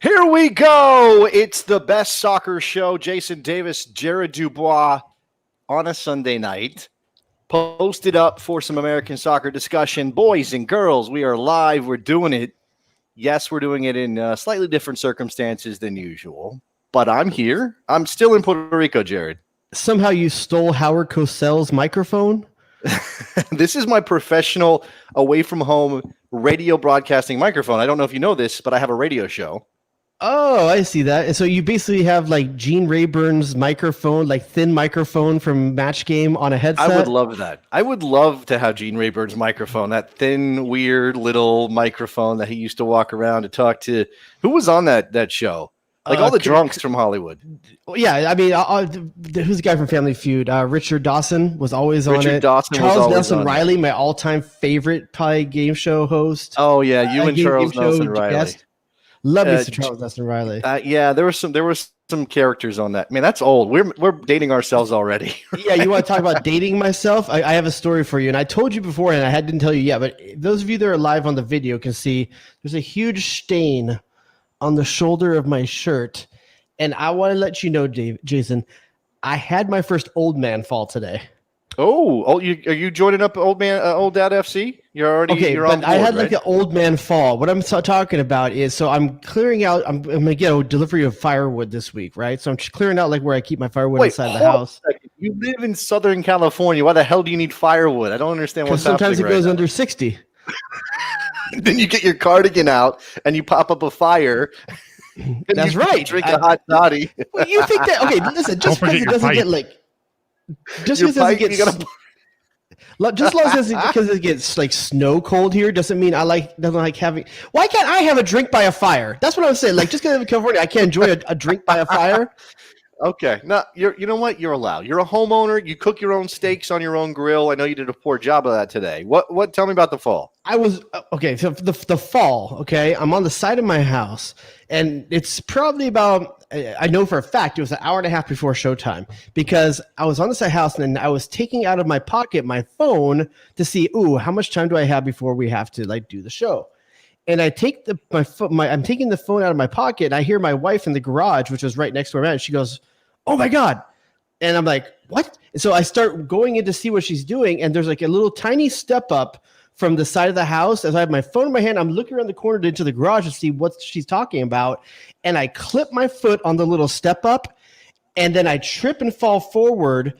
Here we go. It's the best soccer show. Jason Davis, Jared Dubois on a Sunday night. Posted up for some American soccer discussion. Boys and girls, we are live. We're doing it. Yes, we're doing it in slightly different circumstances than usual. But I'm here. I'm still in Puerto Rico, Jared. Somehow you stole Howard Cosell's microphone? This is my professional away from home radio broadcasting microphone. I don't know if you know this, but I have a radio show. Oh, I see that. And so you basically have like Gene Rayburn's microphone, like thin microphone from Match Game on a headset. I would love that. I would love to have Gene Rayburn's microphone, that thin, weird little microphone that he used to walk around to talk to. Who was on that show? Like all the drunks from Hollywood. Yeah, I mean, who's the guy from Family Feud? Richard Dawson was always on it. Richard Dawson Charles was always Nelson on Riley, my all-time favorite probably game show host. Oh yeah, you and Charles Nelson Riley. Guest. Love me some Charles Nelson Riley. Yeah, there were some characters on that. Man, that's old. We're dating ourselves already. Yeah, you want to talk about dating myself? I have a story for you, and I told you before, and I didn't tell you yet. But those of you that are live on the video can see there's a huge stain on the shoulder of my shirt, and I want to let you know, Jason, I had my first old man fall today. Oh, are you joining up Old Dad FC? You're on board, I had like right? an old man fall. What I'm talking about is, so I'm clearing out. I'm going to get a delivery of firewood this week, right? So I'm just clearing out like where I keep my firewood inside the house. You live in Southern California. Why the hell do you need firewood? I don't understand what's happening. Sometimes it goes under 60. Then you get your cardigan out and you pop up a fire. That's right. Drink a hot toddy. Well, you think that? Okay, listen. Just because it doesn't get like. Just because it gets because it gets like snow cold here doesn't mean doesn't like having. Why can't I have a drink by a fire? That's what I'm saying. Like just because I'm in California, I can't enjoy a drink by a fire. Okay, no, you know what? You're allowed. You're a homeowner. You cook your own steaks on your own grill. I know you did a poor job of that today. What? Tell me about the fall. I was okay. So the fall. Okay, I'm on the side of my house, and it's probably about. I know for a fact it was an hour and a half before showtime because I was on the side of the house and I was taking out of my pocket my phone to see, how much time do I have before we have to like do the show? And I take I'm taking the phone out of my pocket and I hear my wife in the garage, which was right next to her, and she goes, "Oh my God." And I'm like, "What?" And so I start going in to see what she's doing. And there's like a little tiny step up from the side of the house. As I have my phone in my hand, I'm looking around the corner into the garage to see what she's talking about. And I clip my foot on the little step up and then I trip and fall forward.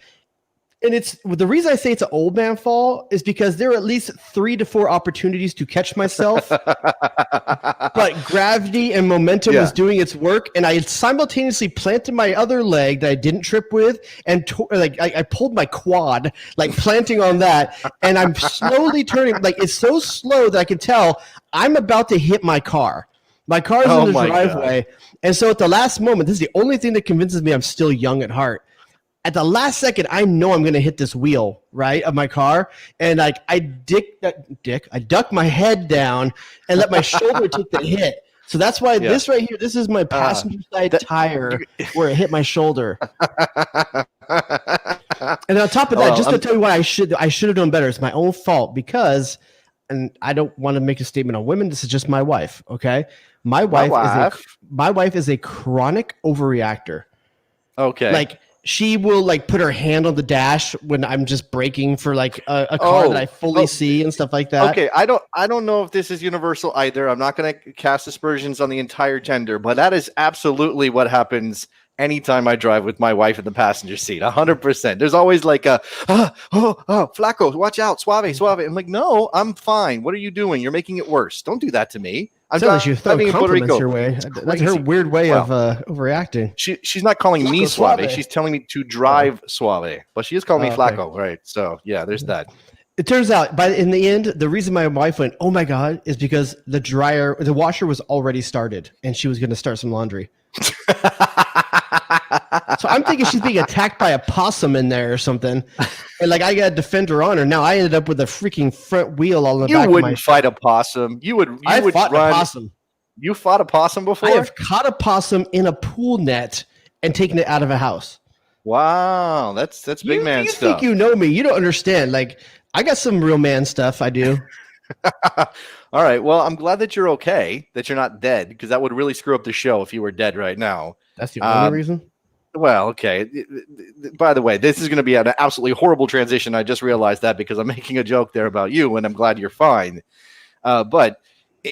And it's the reason I say it's an old man fall is because there are at least 3 to 4 opportunities to catch myself, but gravity and momentum was doing its work, and I simultaneously planted my other leg that I didn't trip with, and I pulled my quad, like planting on that, and I'm slowly turning, like it's so slow that I can tell I'm about to hit my car. My car's in the driveway, God. And so at the last moment, this is the only thing that convinces me I'm still young at heart. At the last second, I know I'm going to hit this wheel, right, of my car. And like I duck my head down and let my shoulder take the hit. So that's why this right here, this is my passenger side tire where it hit my shoulder. And on top of that, just to tell you why I should have done better, it's my own fault because, and I don't want to make a statement on women. This is just my wife, okay? My wife is a chronic overreactor. Okay. Like, she will like put her hand on the dash when I'm just braking for like a car that I fully see and stuff like that. Okay, I don't know if this is universal either. I'm not going to cast aspersions on the entire gender, but that is absolutely what happens anytime I drive with my wife in the passenger seat. 100%. There's always like flaco, watch out, suave. I'm like, no, I'm fine. What are you doing? You're making it worse. Don't do that to me. I'm driving in Puerto Rico. Your way. That's her weird way of overreacting. She's not calling me suave. She's telling me to drive suave, but she is calling me flaco, right? So yeah, there's that. It turns out, in the end, the reason my wife went, "Oh my God," is because the washer was already started, and she was going to start some laundry. So I'm thinking she's being attacked by a possum in there or something. And like I got to defend her honor. Now I ended up with a freaking front wheel on the back of my. You wouldn't fight a possum. You would fought a possum. You fought a possum before? I have caught a possum in a pool net and taken it out of a house. Wow, that's big man stuff. You think you know me. You don't understand. Like I got some real man stuff I do. All right. Well, I'm glad that you're okay, that you're not dead, because that would really screw up the show if you were dead right now. That's the only reason. Well, okay. By the way, this is going to be an absolutely horrible transition. I just realized that because I'm making a joke there about you, and I'm glad you're fine. But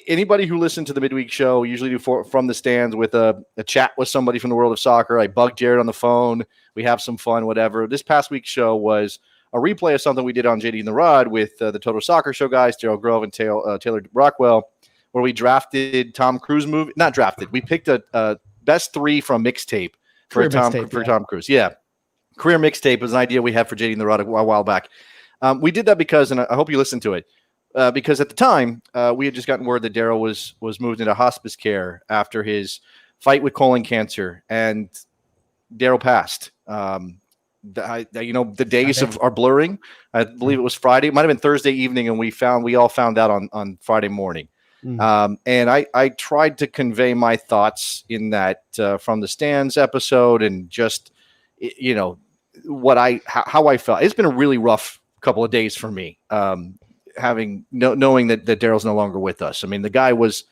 anybody who listened to the midweek show usually do from the stands with a chat with somebody from the world of soccer. I bug Jared on the phone. We have some fun, whatever. This past week's show was a replay of something we did on JD and the Rod with the Total Soccer Show guys, Daryl Grove and Taylor Rockwell, where we drafted Tom Cruise movie. Not drafted. We picked a best 3 from mixtape for Tom Cruise. Yeah. Career mixtape was an idea we had for JD and the Rod a while back. We did that because, and I hope you listened to it, because at the time we had just gotten word that Daryl was moved into hospice care after his fight with colon cancer, and Daryl passed. The days are blurring. I believe it was Friday. It might have been Thursday evening, and we all found out on Friday morning. And I tried to convey my thoughts in that from the stands episode, and just how I felt. It's been a really rough couple of days for me, knowing that Daryl's no longer with us. I mean, the guy was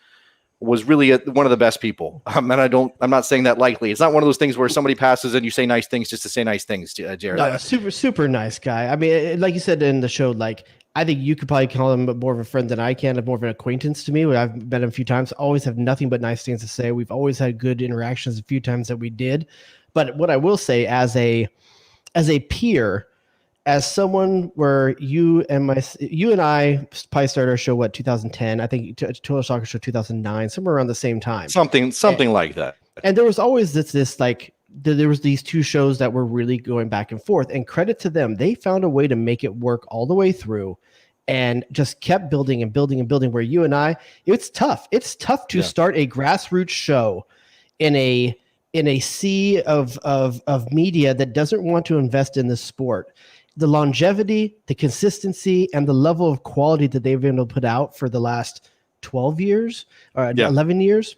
really one of the best people. And I'm not saying that lightly. It's not one of those things where somebody passes and you say nice things just to say nice things, Jared. No, super nice guy. I mean, like you said in the show, like, I think you could probably call him more of a friend than I can, more of an acquaintance to me. I've met him a few times, always have nothing but nice things to say. We've always had good interactions a few times that we did. But what I will say as a peer, as someone where you and I probably started our show, 2010? I think Total Soccer Show 2009, somewhere around the same time. Something like that. And there was always this like, there was these two shows that were really going back and forth, and credit to them. They found a way to make it work all the way through and just kept building and building and building, where you and I, it's tough. It's tough to start a grassroots show in a sea of media that doesn't want to invest in this sport. The longevity, the consistency, and the level of quality that they've been able to put out for the last 12 years or 11 years.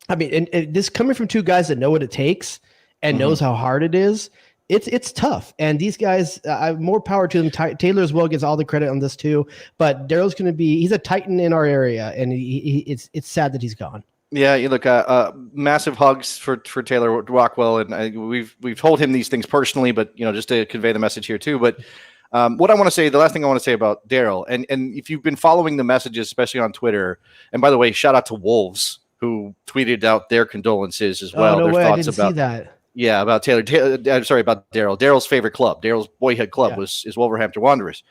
I mean, and this coming from two guys that know what it takes and knows how hard it is. It's tough. And these guys, more power to them. Taylor as well gets all the credit on this too. But Daryl's going to he's a titan in our area, and it's sad that he's gone. Yeah, you look. Massive hugs for Taylor Rockwell, and we've told him these things personally, but just to convey the message here too. But what I want to say, the last thing I want to say about Daryl, and if you've been following the messages, especially on Twitter, and by the way, shout out to Wolves who tweeted out their condolences as well. Oh, no their way, thoughts I didn't about see that. Yeah, about Taylor. Sorry, about Daryl. Daryl's favorite club, Daryl's boyhood club is Wolverhampton Wanderers.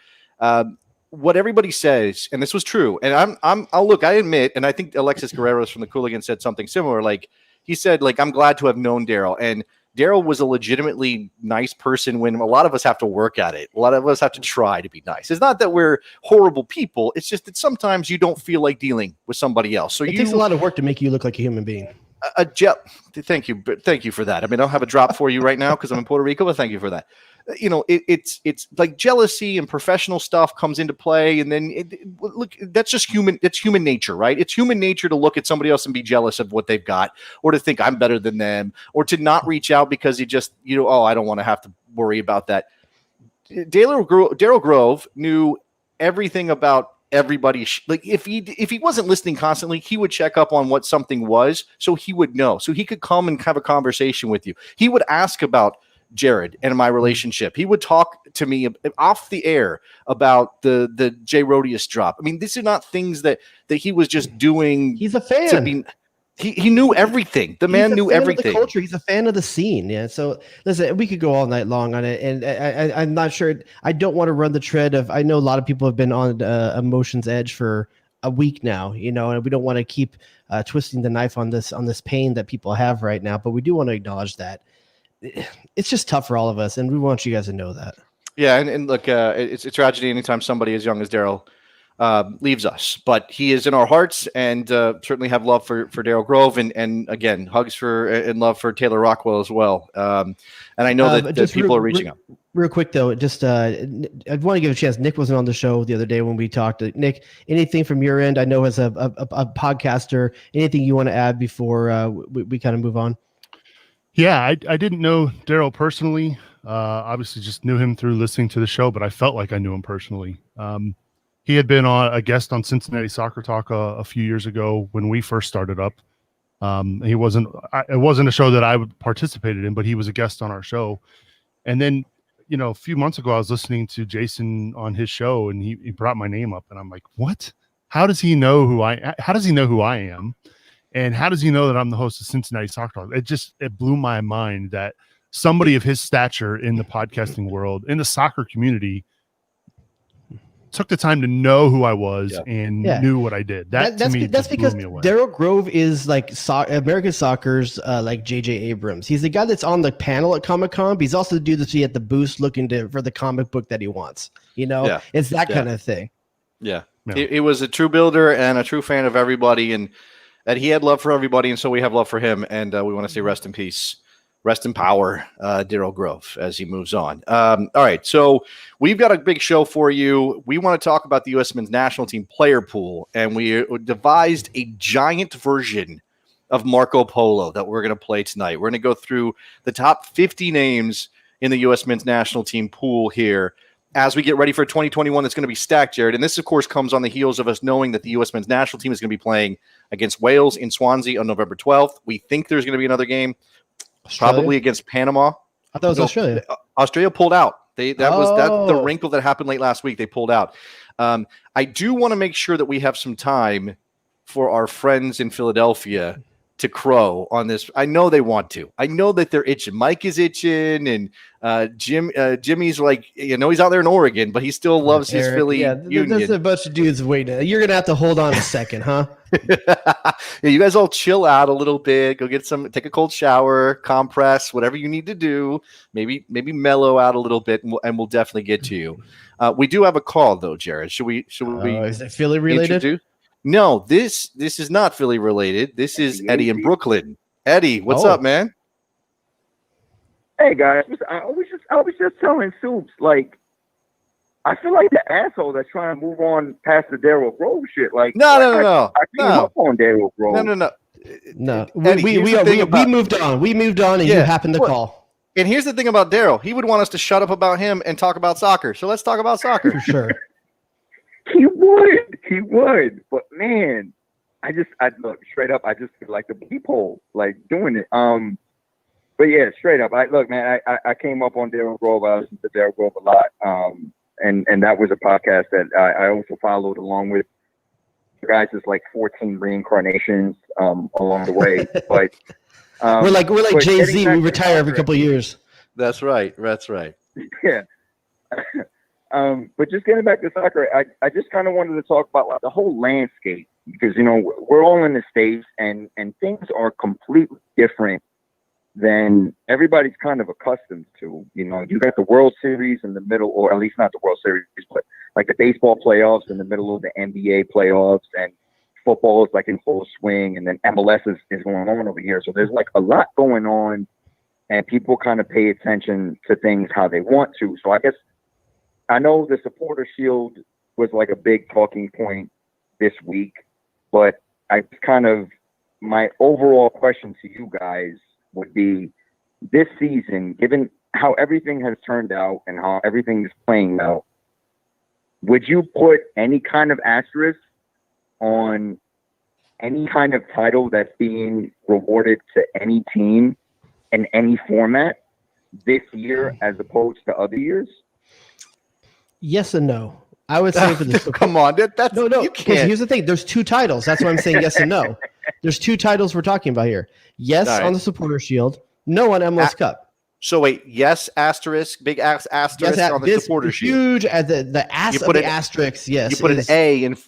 What everybody says, and this was true, and I admit, and I think Alexis Guerreros from the Cooligan said something similar. Like, he said, like, I'm glad to have known Daryl, and Daryl was a legitimately nice person when a lot of us have to work at it. A lot of us have to try to be nice. It's not that we're horrible people. It's just that sometimes you don't feel like dealing with somebody else. So it takes a lot of work to make you look like a human being. Thank you for that. I mean, I don't have a drop for you right now because I'm in Puerto Rico, but thank you for that. It's like jealousy and professional stuff comes into play, and then look, that's just human. It's human nature, right? It's human nature to look at somebody else and be jealous of what they've got, or to think I'm better than them, or to not reach out because I don't want to have to worry about that. Daryl Grove knew everything about everybody. Like, if he wasn't listening constantly, he would check up on what something was, so he would know, so he could come and have a conversation with you. He would ask about Jared and my relationship. He would talk to me off the air about the J Rodius drop. I mean, these are not things that he was just doing. He's a fan. He knew everything. The man knew everything. The culture. He's a fan of the scene. Yeah. So listen, we could go all night long on it, and I'm not sure. I don't want to run the tread of. I know a lot of people have been on emotion's edge for a week now, and we don't want to keep twisting the knife on this pain that people have right now. But we do want to acknowledge that it's just tough for all of us, and we want you guys to know that. Yeah, and look, it's a tragedy anytime somebody as young as Daryl leaves us, but he is in our hearts, and certainly have love for Daryl Grove, and again, hugs and love for Taylor Rockwell as well. And I know that people are reaching out. Real quick though, I want to give a chance. Nick wasn't on the show the other day when we talked. Nick, anything from your end? I know as a podcaster, anything you want to add before we kind of move on? Yeah, I didn't know Daryl personally. Obviously, just knew him through listening to the show, but I felt like I knew him personally. He had been a guest on Cincinnati Soccer Talk a few years ago when we first started up. It wasn't a show that I participated in, but he was a guest on our show. And then, a few months ago, I was listening to Jason on his show, and he brought my name up, and I'm like, what? How does he know who I am? And how does he know that I'm the host of Cincinnati Soccer Talk? It blew my mind that somebody of his stature in the podcasting world, in the soccer community, took the time to know who I was and knew what I did. That's because blew me away. Daryl Grove is like American soccer's like J.J. Abrams. He's the guy that's on the panel at Comic-Con, but he's also the dude that's at the booth looking for the comic book that he wants. It's that kind of thing. Yeah. He was a true builder and a true fan of everybody, and that he had love for everybody, and so we have love for him, and we want to say rest in peace. Rest in power, Daryl Grove, as he moves on. All right, so we've got a big show for you. We want to talk about the U.S. men's national team player pool, and we devised a giant version of Marco Polo that we're going to play tonight. We're going to go through the top 50 names in the U.S. men's national team pool here as we get ready for 2021. That's going to be stacked, Jared. And this, of course, comes on the heels of us knowing that the U.S. men's national team is going to be playing against Wales in Swansea on November 12th. We think there's going to be another game. Australia? Probably against Panama. I thought it was Australia. Australia pulled out. That was the wrinkle that happened late last week. They pulled out. I do want to make sure that we have some time for our friends in Philadelphia to crow on this. I know they want to. I know that they're itching. Mike is itching, and Jimmy's like, he's out there in Oregon, but he still loves his Philly Union. There's a bunch of dudes waiting. You're gonna have to hold on a second, huh? You guys all chill out a little bit. Go take a cold shower, compress, whatever you need to do. Maybe mellow out a little bit, and we'll definitely get to you. We do have a call though, Jared. Should we? Is it Philly related? No, this is not Philly related. This is Eddie in Brooklyn. Eddie, what's up, man? Hey guys, I was just telling Soups, like, I feel like the asshole that's trying to move on past the Daryl Grove shit. Like, no. I came up on Daryl Grove. No. Eddie, we moved on. We moved on, and you happened to call. And here's the thing about Daryl. He would want us to shut up about him and talk about soccer. So let's talk about soccer. For sure. He would. But man, I look straight up. I just feel like the peephole, like doing it. But yeah, straight up. I came up on Daryl Grove. I listened to Daryl Grove a lot. And that was a podcast that I also followed along with. The guys is like 14 reincarnations along the way. But we're like Jay-Z. We retire every couple of years. That's right. Yeah. But just getting back to soccer, I just kind of wanted to talk about like the whole landscape, because we're all in the States and things are completely different than everybody's kind of accustomed to. You got the World Series in the middle, or at least not the World Series, but like the baseball playoffs in the middle of the NBA playoffs, and football is like in full swing, and then MLS is going on over here. So there's like a lot going on, and people kind of pay attention to things how they want to. So I guess I know the supporter shield was like a big talking point this week, but my overall question to you guys would be, this season, given how everything has turned out and how everything is playing out, would you put any kind of asterisk on any kind of title that's being rewarded to any team in any format this year as opposed to other years? Yes and no. I would say for this. Come on, that's no. Because here's the thing: there's two titles. That's why I'm saying yes and no. There's two titles we're talking about here. Yes, on the Supporter Shield. No on MLS Cup. So wait, yes, asterisk, big asterisk on the Supporter Shield. Huge at the asterisk. Yes,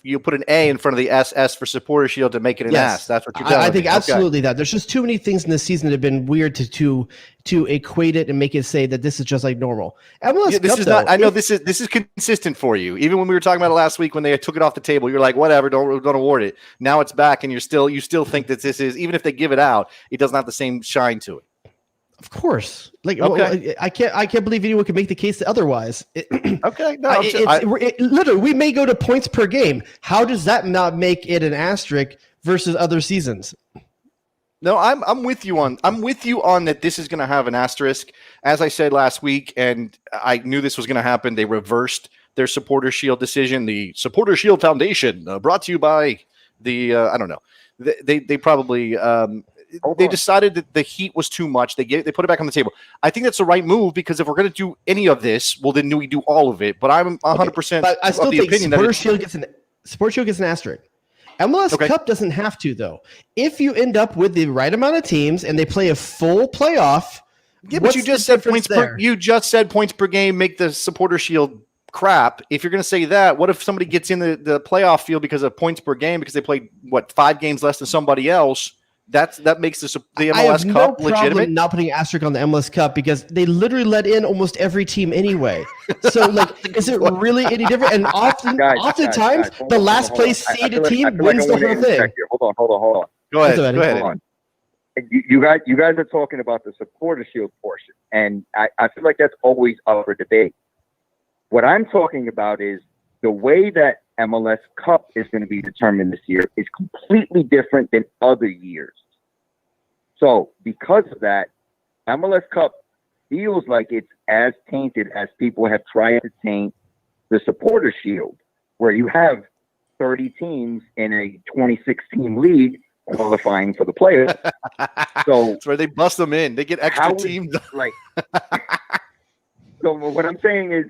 you put an A in front of the SS for Supporter Shield to make it an S. That's what you're telling me. I think absolutely that. There's just too many things in this season that have been weird to equate it and make it say that this is just like normal. MLS this Cup, is though, not. I know this is consistent for you. Even when we were talking about it last week when they took it off the table, you're like, whatever, don't award it. Now it's back, and you still think that this is, even if they give it out, it doesn't have the same shine to it. Of course, I can't believe anyone could make the case otherwise. Literally, we may go to points per game. How does that not make it an asterisk versus other seasons? No, I'm with you on that. This is going to have an asterisk. As I said last week, and I knew this was going to happen. They reversed their Supporter Shield decision. The Supporter Shield Foundation, brought to you by the I don't know. They probably they decided that the heat was too much. They put it back on the table. I think that's the right move, because if we're going to do any of this, well, then we do all of it. But I'm 100%. But I still of the think opinion Supporter that Shield gets an asterisk. MLS Cup doesn't have to, though. If you end up with the right amount of teams and they play a full playoff, yeah, but you just said points per game make the Supporter Shield crap. If you're going to say that, what if somebody gets in the playoff field because of points per game because they played 5 games less than somebody else? That makes the MLS Cup legitimate. Not putting an asterisk on the MLS Cup because they literally let in almost every team anyway. So, is it really any different? And oftentimes, the last place seeded team wins the whole thing. Hold on. Go ahead. You guys are talking about the Supporter Shield portion, and I feel like that's always up for debate. What I'm talking about is the way that MLS Cup is going to be determined this year is completely different than other years. So because of that, MLS Cup feels like it's as tainted as people have tried to taint the Supporter Shield, where you have 30 teams in a 26-team league qualifying for the playoffs. So that's where they bust them in. They get extra teams. So what I'm saying is,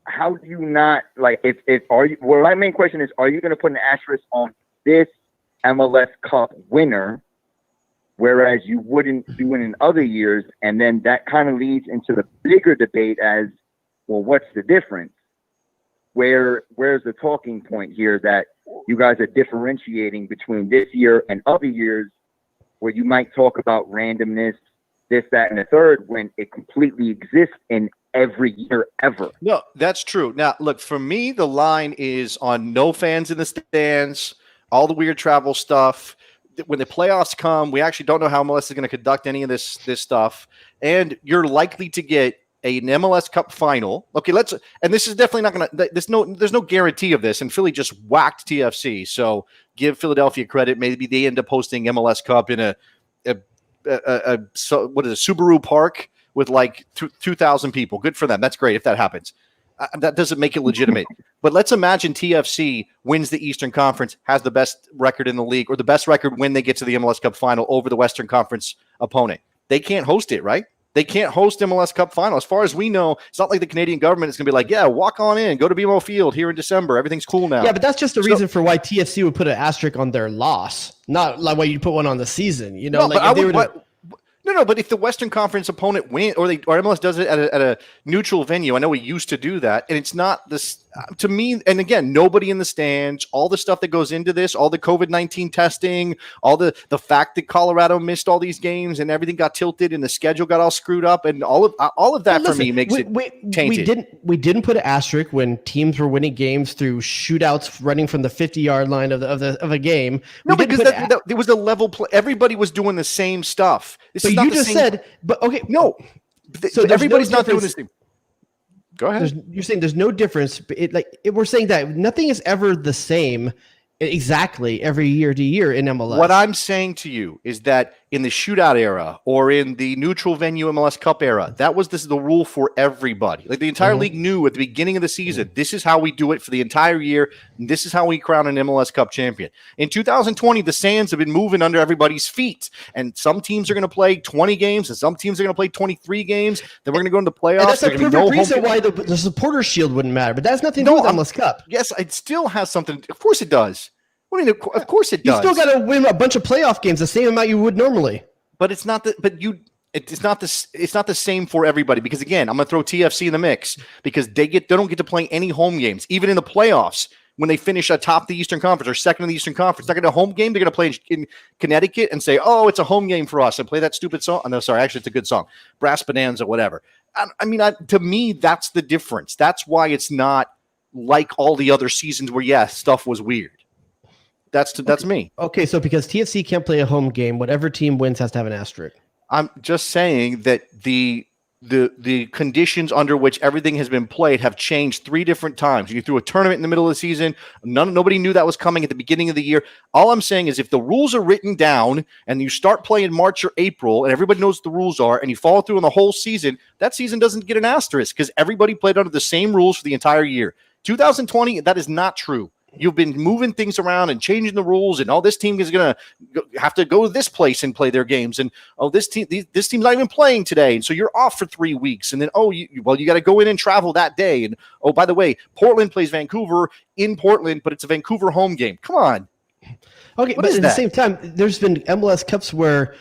how do you not well, my main question is, are you going to put an asterisk on this MLS Cup winner, whereas you wouldn't do it in other years? And then that kind of leads into the bigger debate as, well, what's the difference? Where's the talking point here that you guys are differentiating between this year and other years, where you might talk about randomness, this, that, and the third, when it completely exists in every year ever? No, that's true. Now, look, for me, the line is on no fans in the stands, all the weird travel stuff. When the playoffs come, we actually don't know how MLS is going to conduct any of this stuff, and you're likely to get an MLS Cup final. Okay, and this is definitely not going to. There's no guarantee of this, and Philly just whacked TFC, so give Philadelphia credit. Maybe they end up hosting MLS Cup in a Subaru Park with 2,000 people. Good for them. That's great if that happens. That doesn't make it legitimate. But let's imagine TFC wins the Eastern Conference, has the best record in the league, or the best record when they get to the MLS Cup final over the Western Conference opponent. They can't host it, right? They can't host MLS Cup final. As far as we know, it's not like the Canadian government is going to be like, yeah, walk on in, go to BMO Field here in December. Everything's cool now. Yeah, but that's just a reason for why TFC would put an asterisk on their loss, not like why you'd put one on the season. No, but if the Western Conference opponent win, or MLS does it at a neutral venue, I know we used to do that, and it's not this to me. And again, nobody in the stands, all the stuff that goes into this, all the COVID-19 testing, all the fact that Colorado missed all these games and everything got tilted and the schedule got all screwed up, and all of that for me makes it tainted. We didn't put an asterisk when teams were winning games through shootouts running from the 50-yard line of a game. No, because it was a level play. Everybody was doing the same stuff. So everybody's not doing the same. Go ahead. You're saying there's no difference. We're saying that nothing is ever the same exactly every year to year in MLS. What I'm saying to you is that in the shootout era or in the neutral venue MLS Cup era, this is the rule for everybody. Like the entire league knew at the beginning of the season, this is how we do it for the entire year. And this is how we crown an MLS Cup champion. In 2020, the sands have been moving under everybody's feet. And some teams are going to play 20 games and some teams are going to play 23 games. Then we're going to go into the playoffs. And that's a perfect reason why the Supporter Shield wouldn't matter. But that's nothing to do with MLS Cup. Yes, it still has something. Of course it does. I mean, of course it does. You still got to win a bunch of playoff games, the same amount you would normally. But it's not it's not the same for everybody, because again, I'm going to throw TFC in the mix because they don't get to play any home games, even in the playoffs when they finish atop the Eastern Conference or second in the Eastern Conference. They're going to home game. They're going to play in Connecticut and say, "Oh, it's a home game for us," and play that stupid song. Oh, no, sorry, actually, it's a good song, Brass Bonanza, whatever. To me, that's the difference. That's why it's not like all the other seasons where stuff was weird. That's me. Okay, so because TFC can't play a home game, whatever team wins has to have an asterisk. I'm just saying that the conditions under which everything has been played have changed 3 different times. You threw a tournament in the middle of the season. Nobody knew that was coming at the beginning of the year. All I'm saying is if the rules are written down and you start playing March or April and everybody knows what the rules are and you follow through on the whole season, that season doesn't get an asterisk because everybody played under the same rules for the entire year. 2020, that is not true. You've been moving things around and changing the rules, and this team is going to have to go to this place and play their games. And this team's not even playing today, and so you're off for 3 weeks. And then you got to go in and travel that day. And by the way, Portland plays Vancouver in Portland, but it's a Vancouver home game. Come on. Okay, but at the same time, there's been MLS Cups where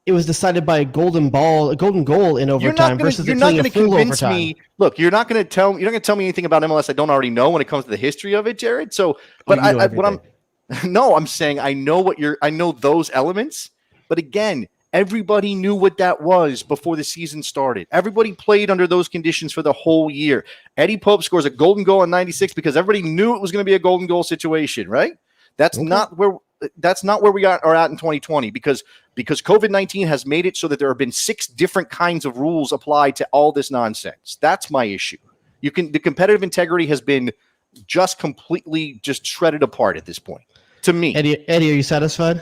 it was decided by a golden goal in overtime versus you're not going to convince me. Look, you're not going to tell me anything about MLS I don't already know when it comes to the history of it, Jared. So, but I'm saying I know those elements. But again, everybody knew what that was before the season started. Everybody played under those conditions for the whole year. Eddie Pope scores a golden goal in '96 because everybody knew it was going to be a golden goal situation, right? That's not where we are at in 2020 because COVID-19 has made it so that there have been 6 different kinds of rules applied to all this nonsense. That's my issue. The competitive integrity has been just completely shredded apart at this point. To me, Eddie, are you satisfied?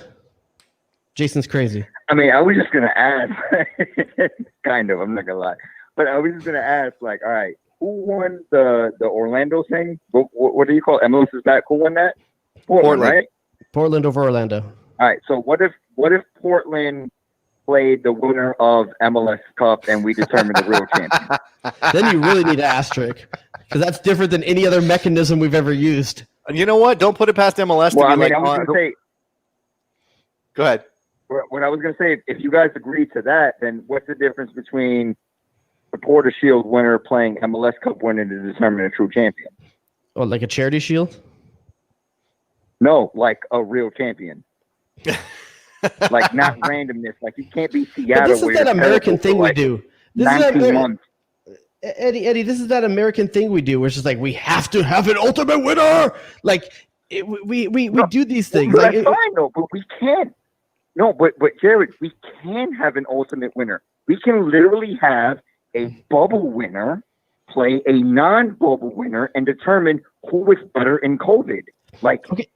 Jason's crazy. I mean, I was just gonna ask, kind of. I'm not gonna lie, but I was just gonna ask, all right, who won the Orlando thing? What do you call it? MLS is back. Who won that? Portland, right? Portland over Orlando. All right. So what if Portland played the winner of MLS Cup and we determined the real champion? Then you really need an asterisk because that's different than any other mechanism we've ever used. And you know what? Don't put it past MLS. Well, I was going to say. Go ahead. What I was going to say, if you guys agree to that, then what's the difference between the Porter Shield winner playing MLS Cup winner to determine a true champion? Oh, like a charity shield? No, like a real champion. Like not randomness. Like you can't be Seattle. But this is that American thing we do. This is 19 months. Eddie, this is that American thing we do, where it's just like we have to have an ultimate winner. Like we do these things. Well, that's fine though, but we can't. No, but Jared, we can have an ultimate winner. We can literally have a bubble winner play a non-bubble winner and determine who was better in COVID.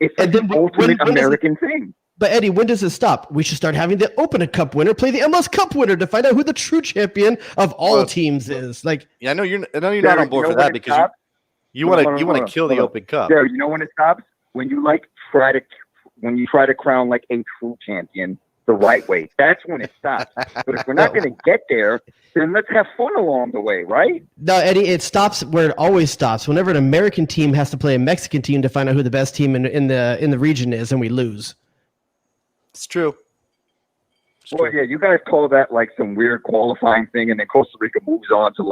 It's an ultimate American thing. But Eddie, when does it stop? We should start having the Open Cup winner play the MLS Cup winner to find out who the true champion of all teams is. I know you're not on board for that because you want to kill the Open Cup. Yeah, you know when it stops? When you try to crown a true champion the right way. That's when it stops. But if we're not going to get there, then let's have fun along the way, right? No, Eddie, it stops where it always stops. Whenever an American team has to play a Mexican team to find out who the best team in the region is, and we lose. It's true. Well, yeah, you guys call that some weird qualifying thing, and then Costa Rica moves on to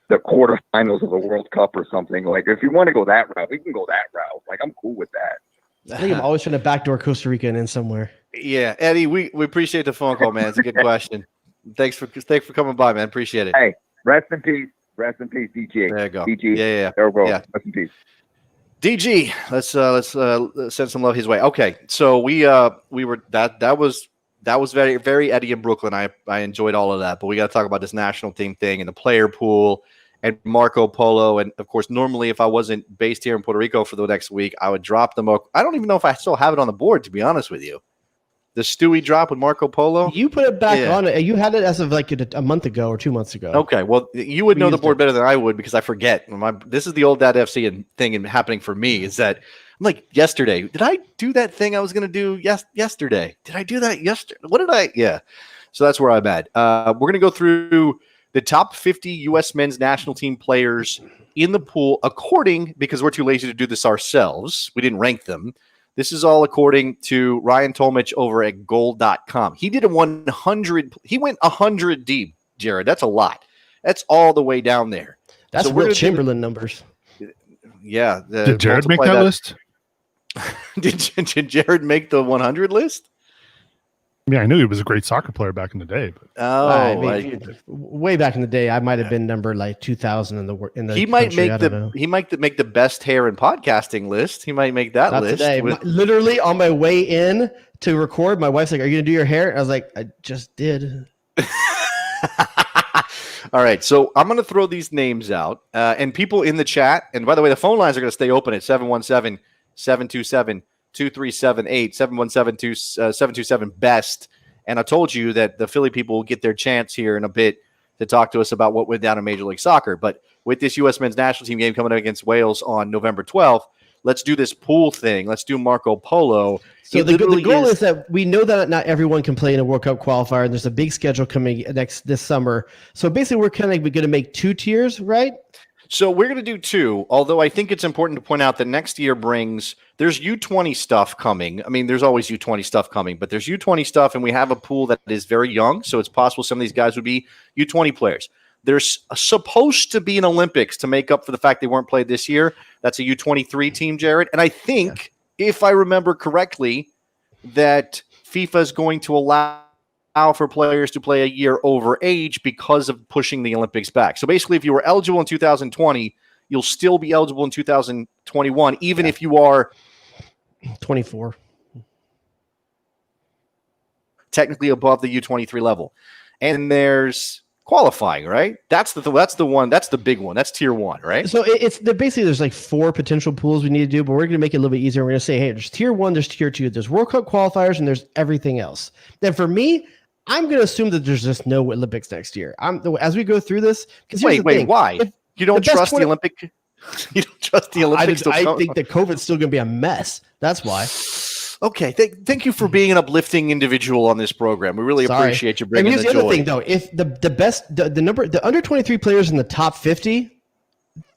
the quarterfinals of the World Cup or something. If you want to go that route, we can go that route. I'm cool with that. I think I'm always trying to backdoor Costa Rica in somewhere. Yeah, Eddie, we appreciate the phone call, man. It's a good question. Thanks for coming by, man. Appreciate it. Hey, rest in peace, DG. There you go. DG. Yeah. There we go. Yeah. Rest in peace. DG, let's send some love his way. Okay, so we were that was very very Eddie in Brooklyn. I enjoyed all of that, but we got to talk about this national team thing and the player pool and Marco Polo. And of course, normally if I wasn't based here in Puerto Rico for the next week, I would drop them. I don't even know if I still have it on the board, to be honest with you. The Stewie drop with Marco Polo. You put it back on it. You had it as of a month ago or 2 months ago. Okay, well, you would know the board better than I would because I forget. This is the old Dad FC thing and happening for me is that I'm yesterday. Did I do that thing I was going to do yesterday? Did I do that yesterday? What did I? Yeah. So that's where I'm at. We're going to go through the top 50 U.S. men's national team players in the pool because we're too lazy to do this ourselves. We didn't rank them. This is all according to Ryan Tolmich over at goal.com. He did a 100. He went 100 deep, Jared. That's a lot. That's all the way down there. That's Will Chamberlain numbers. Yeah. Did Jared make that list? Did Jared make the 100 list? Yeah, I knew he was a great soccer player back in the day. But way back in the day, I might have been number 2000 in the. He might make the best hair in podcasting list. He might make that Not list. Today. Literally on my way in to record, my wife's like, "Are you gonna do your hair?" I was like, "I just did." All right, so I'm going to throw these names out, and people in the chat, and by the way, the phone lines are going to stay open at 717-727-2378, 717-727-BEST, and I told you that the Philly people will get their chance here in a bit to talk to us about what went down in Major League Soccer, but with this U.S. men's national team game coming up against Wales on November 12th, let's do this pool thing. Let's do Marco Polo. So the goal is that we know that not everyone can play in a World Cup qualifier, and there's a big schedule coming this summer. So basically, we're kind of going to make 2 tiers, right? So we're going to do 2, although I think it's important to point out that next year there's U20 stuff coming. I mean, there's always U20 stuff coming, but there's U20 stuff, and we have a pool that is very young, so it's possible some of these guys would be U20 players. There's supposed to be an Olympics to make up for the fact they weren't played this year. That's a U23 team, Jared. And I think, if I remember correctly, that FIFA is going to allow for players to play a year over age because of pushing the Olympics back. So basically, if you were eligible in 2020, you'll still be eligible in 2021, even if you are 24. Technically above the U23 level. And there's qualifying, right? That's the one. That's the big one. That's tier 1, right? So basically there's like 4 potential pools we need to do, but we're going to make it a little bit easier. We're going to say, hey, there's tier 1, there's tier 2, there's World Cup qualifiers, and there's everything else. Then for me, I'm going to assume that there's just no Olympics next year. As we go through this, wait, why? You don't trust the Olympic? You don't trust the Olympics? I think that COVID's still going to be a mess. That's why. Okay, thank you for being an uplifting individual on this program. We really appreciate you bringing the joy. And here's the other thing, though: if the under 23 players in the top 50,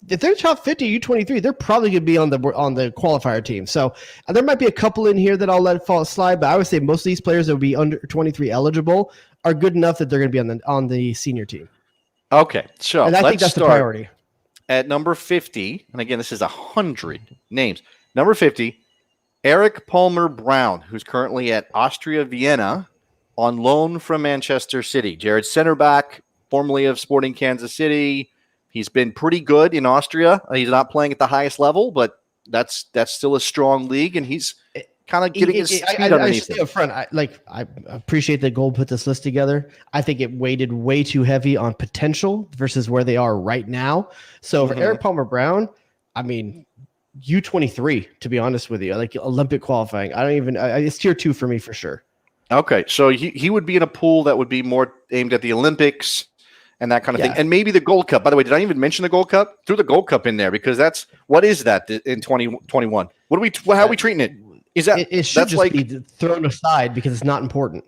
if they're top 50 U23, they're probably going to be on the qualifier team. So there might be a couple in here that I'll let fall slide, but I would say most of these players that would be under 23 eligible are good enough that they're going to be on the senior team. Okay, so and I think that's the priority. At number 50, and again, this is 100 names. Number 50. Eric Palmer Brown, who's currently at Austria Vienna on loan from Manchester City. Jared, center back, formerly of Sporting Kansas City. He's been pretty good in Austria. He's not playing at the highest level, but that's still a strong league, and he's kind of getting his feet underneath him. Up front, I appreciate that Gold put this list together. I think it weighted way too heavy on potential versus where they are right now. So for Eric Palmer Brown, I mean, U23, to be honest with you, like Olympic qualifying. It's tier 2 for me for sure. Okay, so he would be in a pool that would be more aimed at the Olympics and that kind of thing, and maybe the Gold Cup. By the way, did I even mention the Gold Cup? Threw the Gold Cup in there because what is that in 2021? How are we treating it? Is that it should just be thrown aside because it's not important.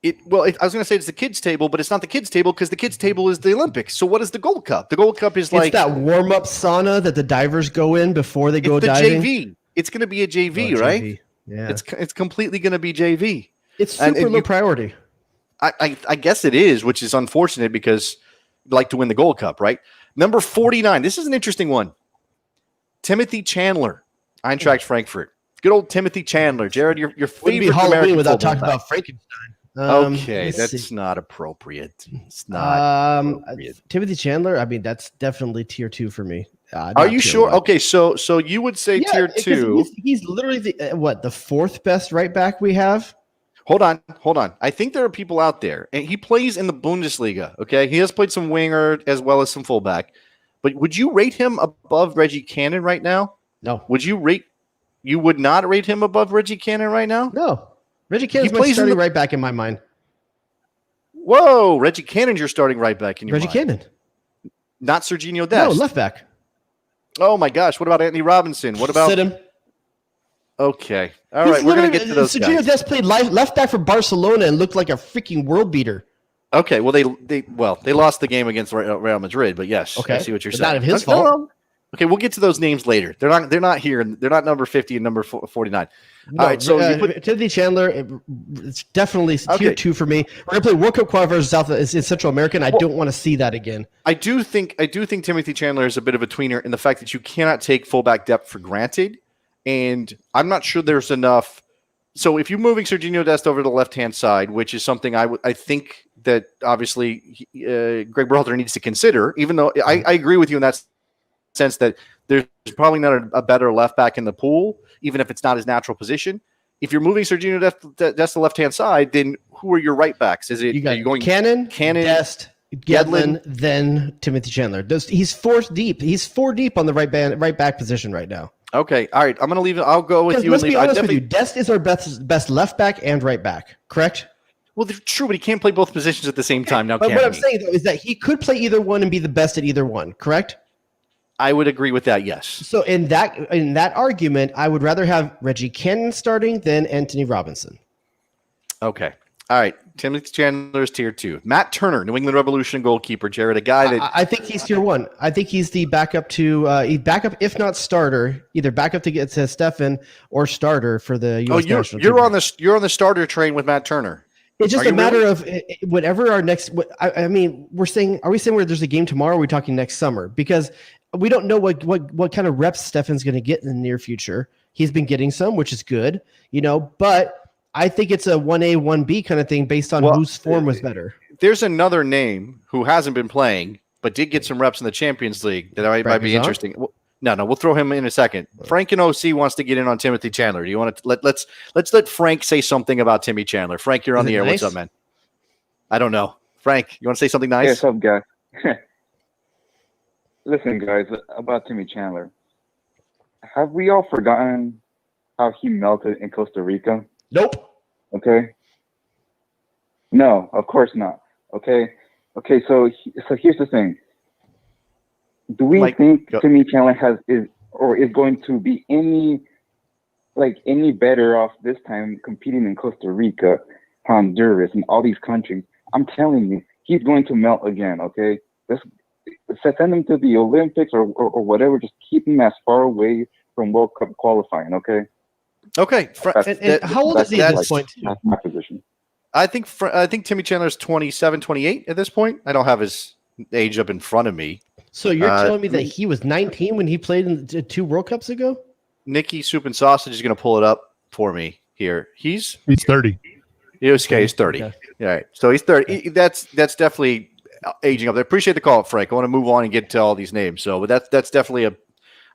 I was going to say it's the kids' table, but it's not the kids' table because the kids' table is the Olympics. So what is the Gold Cup? The Gold Cup is it's that warm-up sauna that the divers go in before they go diving. JV. It's going to be a JV, right? JV. Yeah, it's completely going to be JV. It's super low priority. I guess it is, which is unfortunate because you'd like to win the Gold Cup, right? Number 49. This is an interesting one. Timothy Chandler, Eintracht Frankfurt. Good old Timothy Chandler. Jared, your favorite Wouldn't be Halloween American without talking about Frankenstein. Okay, that's not appropriate. It's not appropriate. Timothy Chandler, I mean, that's definitely tier 2 for me. Are you sure? 1. Okay, so you would say tier 2. He's literally the 4th best right back we have. Hold on. I think there are people out there, and he plays in the Bundesliga. Okay, he has played some winger as well as some fullback. But would you rate him above Reggie Cannon right now? No. You would not rate him above Reggie Cannon right now? No. Reggie Cannon's my starting right back in my mind. Whoa, Reggie Cannon's your starting right back in your mind. Reggie Cannon. Not Serginho Dest. No, left back. Oh my gosh, what about Anthony Robinson? What about Sit him. Okay. All right, we're going to get to those Serginho Dest played left back for Barcelona and looked like a freaking world beater. Okay, well they lost the game against Real Madrid, but yes, okay. I see what you're saying. Not his fault. No. Okay, we'll get to those names later. They're not here. They're not number 50 and number 49. No, all right, so Timothy Chandler, it's definitely tier 2 for me. We're gonna play World Cup qualifiers in Central America, and I don't want to see that again. I do think Timothy Chandler is a bit of a tweener in the fact that you cannot take fullback depth for granted, and I'm not sure there's enough. So if you're moving Serginho Dest over to the left-hand side, which is something I think that obviously Greg Berhalter needs to consider, even though I agree with you in that sense that there's probably not a better left back in the pool, even if it's not his natural position. If you're moving Serginho Dest to the left-hand side, then who are your right backs? Are you going Cannon, Dest, Gedlin, then Timothy Chandler. He's four deep. He's four deep on the right back position right now. Okay, all right. I'm going to leave it. I'll go with you. Let's be honest with you. Dest is our best left back and right back. Correct. Well, true, but he can't play both positions at the same time now. But what I'm saying though is that he could play either one and be the best at either one. Correct. I would agree with that. Yes. So in that argument, I would rather have Reggie Cannon starting than Anthony Robinson. Okay. All right. Timothy Chandler is tier 2. Matt Turner, New England Revolution goalkeeper. Jared, a guy that I think he's tier 1. I think he's the backup to backup, if not starter, either backup to get to Stefan or starter for the U.S. national team. You're on the starter train with Matt Turner. It's just a matter of whatever our next. I mean, are we saying where there's a game tomorrow? Or are we talking next summer? Because we don't know what kind of reps Stefan's going to get in the near future. He's been getting some, which is good, but I think it's a 1A, 1B kind of thing based on whose form was better. There's another name who hasn't been playing, but did get some reps in the Champions League that might be interesting. No, we'll throw him in a second. Frank and OC wants to get in on Timothy Chandler. Do you want to let's let Frank say something about Timmy Chandler? Frank, you're on the air. Nice? What's up, man? I don't know. Frank, you want to say something nice? What's up, guys? Listen, guys, about Timmy Chandler. Have we all forgotten how he melted in Costa Rica? Nope. Okay. No, of course not. Okay. So here's the thing. Do we think Timmy Chandler is going to be any better off this time competing in Costa Rica, Honduras, and all these countries? I'm telling you, he's going to melt again. Okay. Just send him to the Olympics or whatever. Just keep him as far away from World Cup qualifying. Okay. Okay. And how old is he at this point? That's my position. I think Timmy Chandler's 27, 28 at this point. I don't have his age up in front of me. So you're telling me that he was 19 when he played in 2 World Cups ago? Nikki Soup and Sausage is going to pull it up for me here. He's 30. Okay, he's 30. Okay. All right. So he's 30. Okay. That's definitely aging up. I appreciate the call, Frank. I want to move on and get to all these names. So, but that's definitely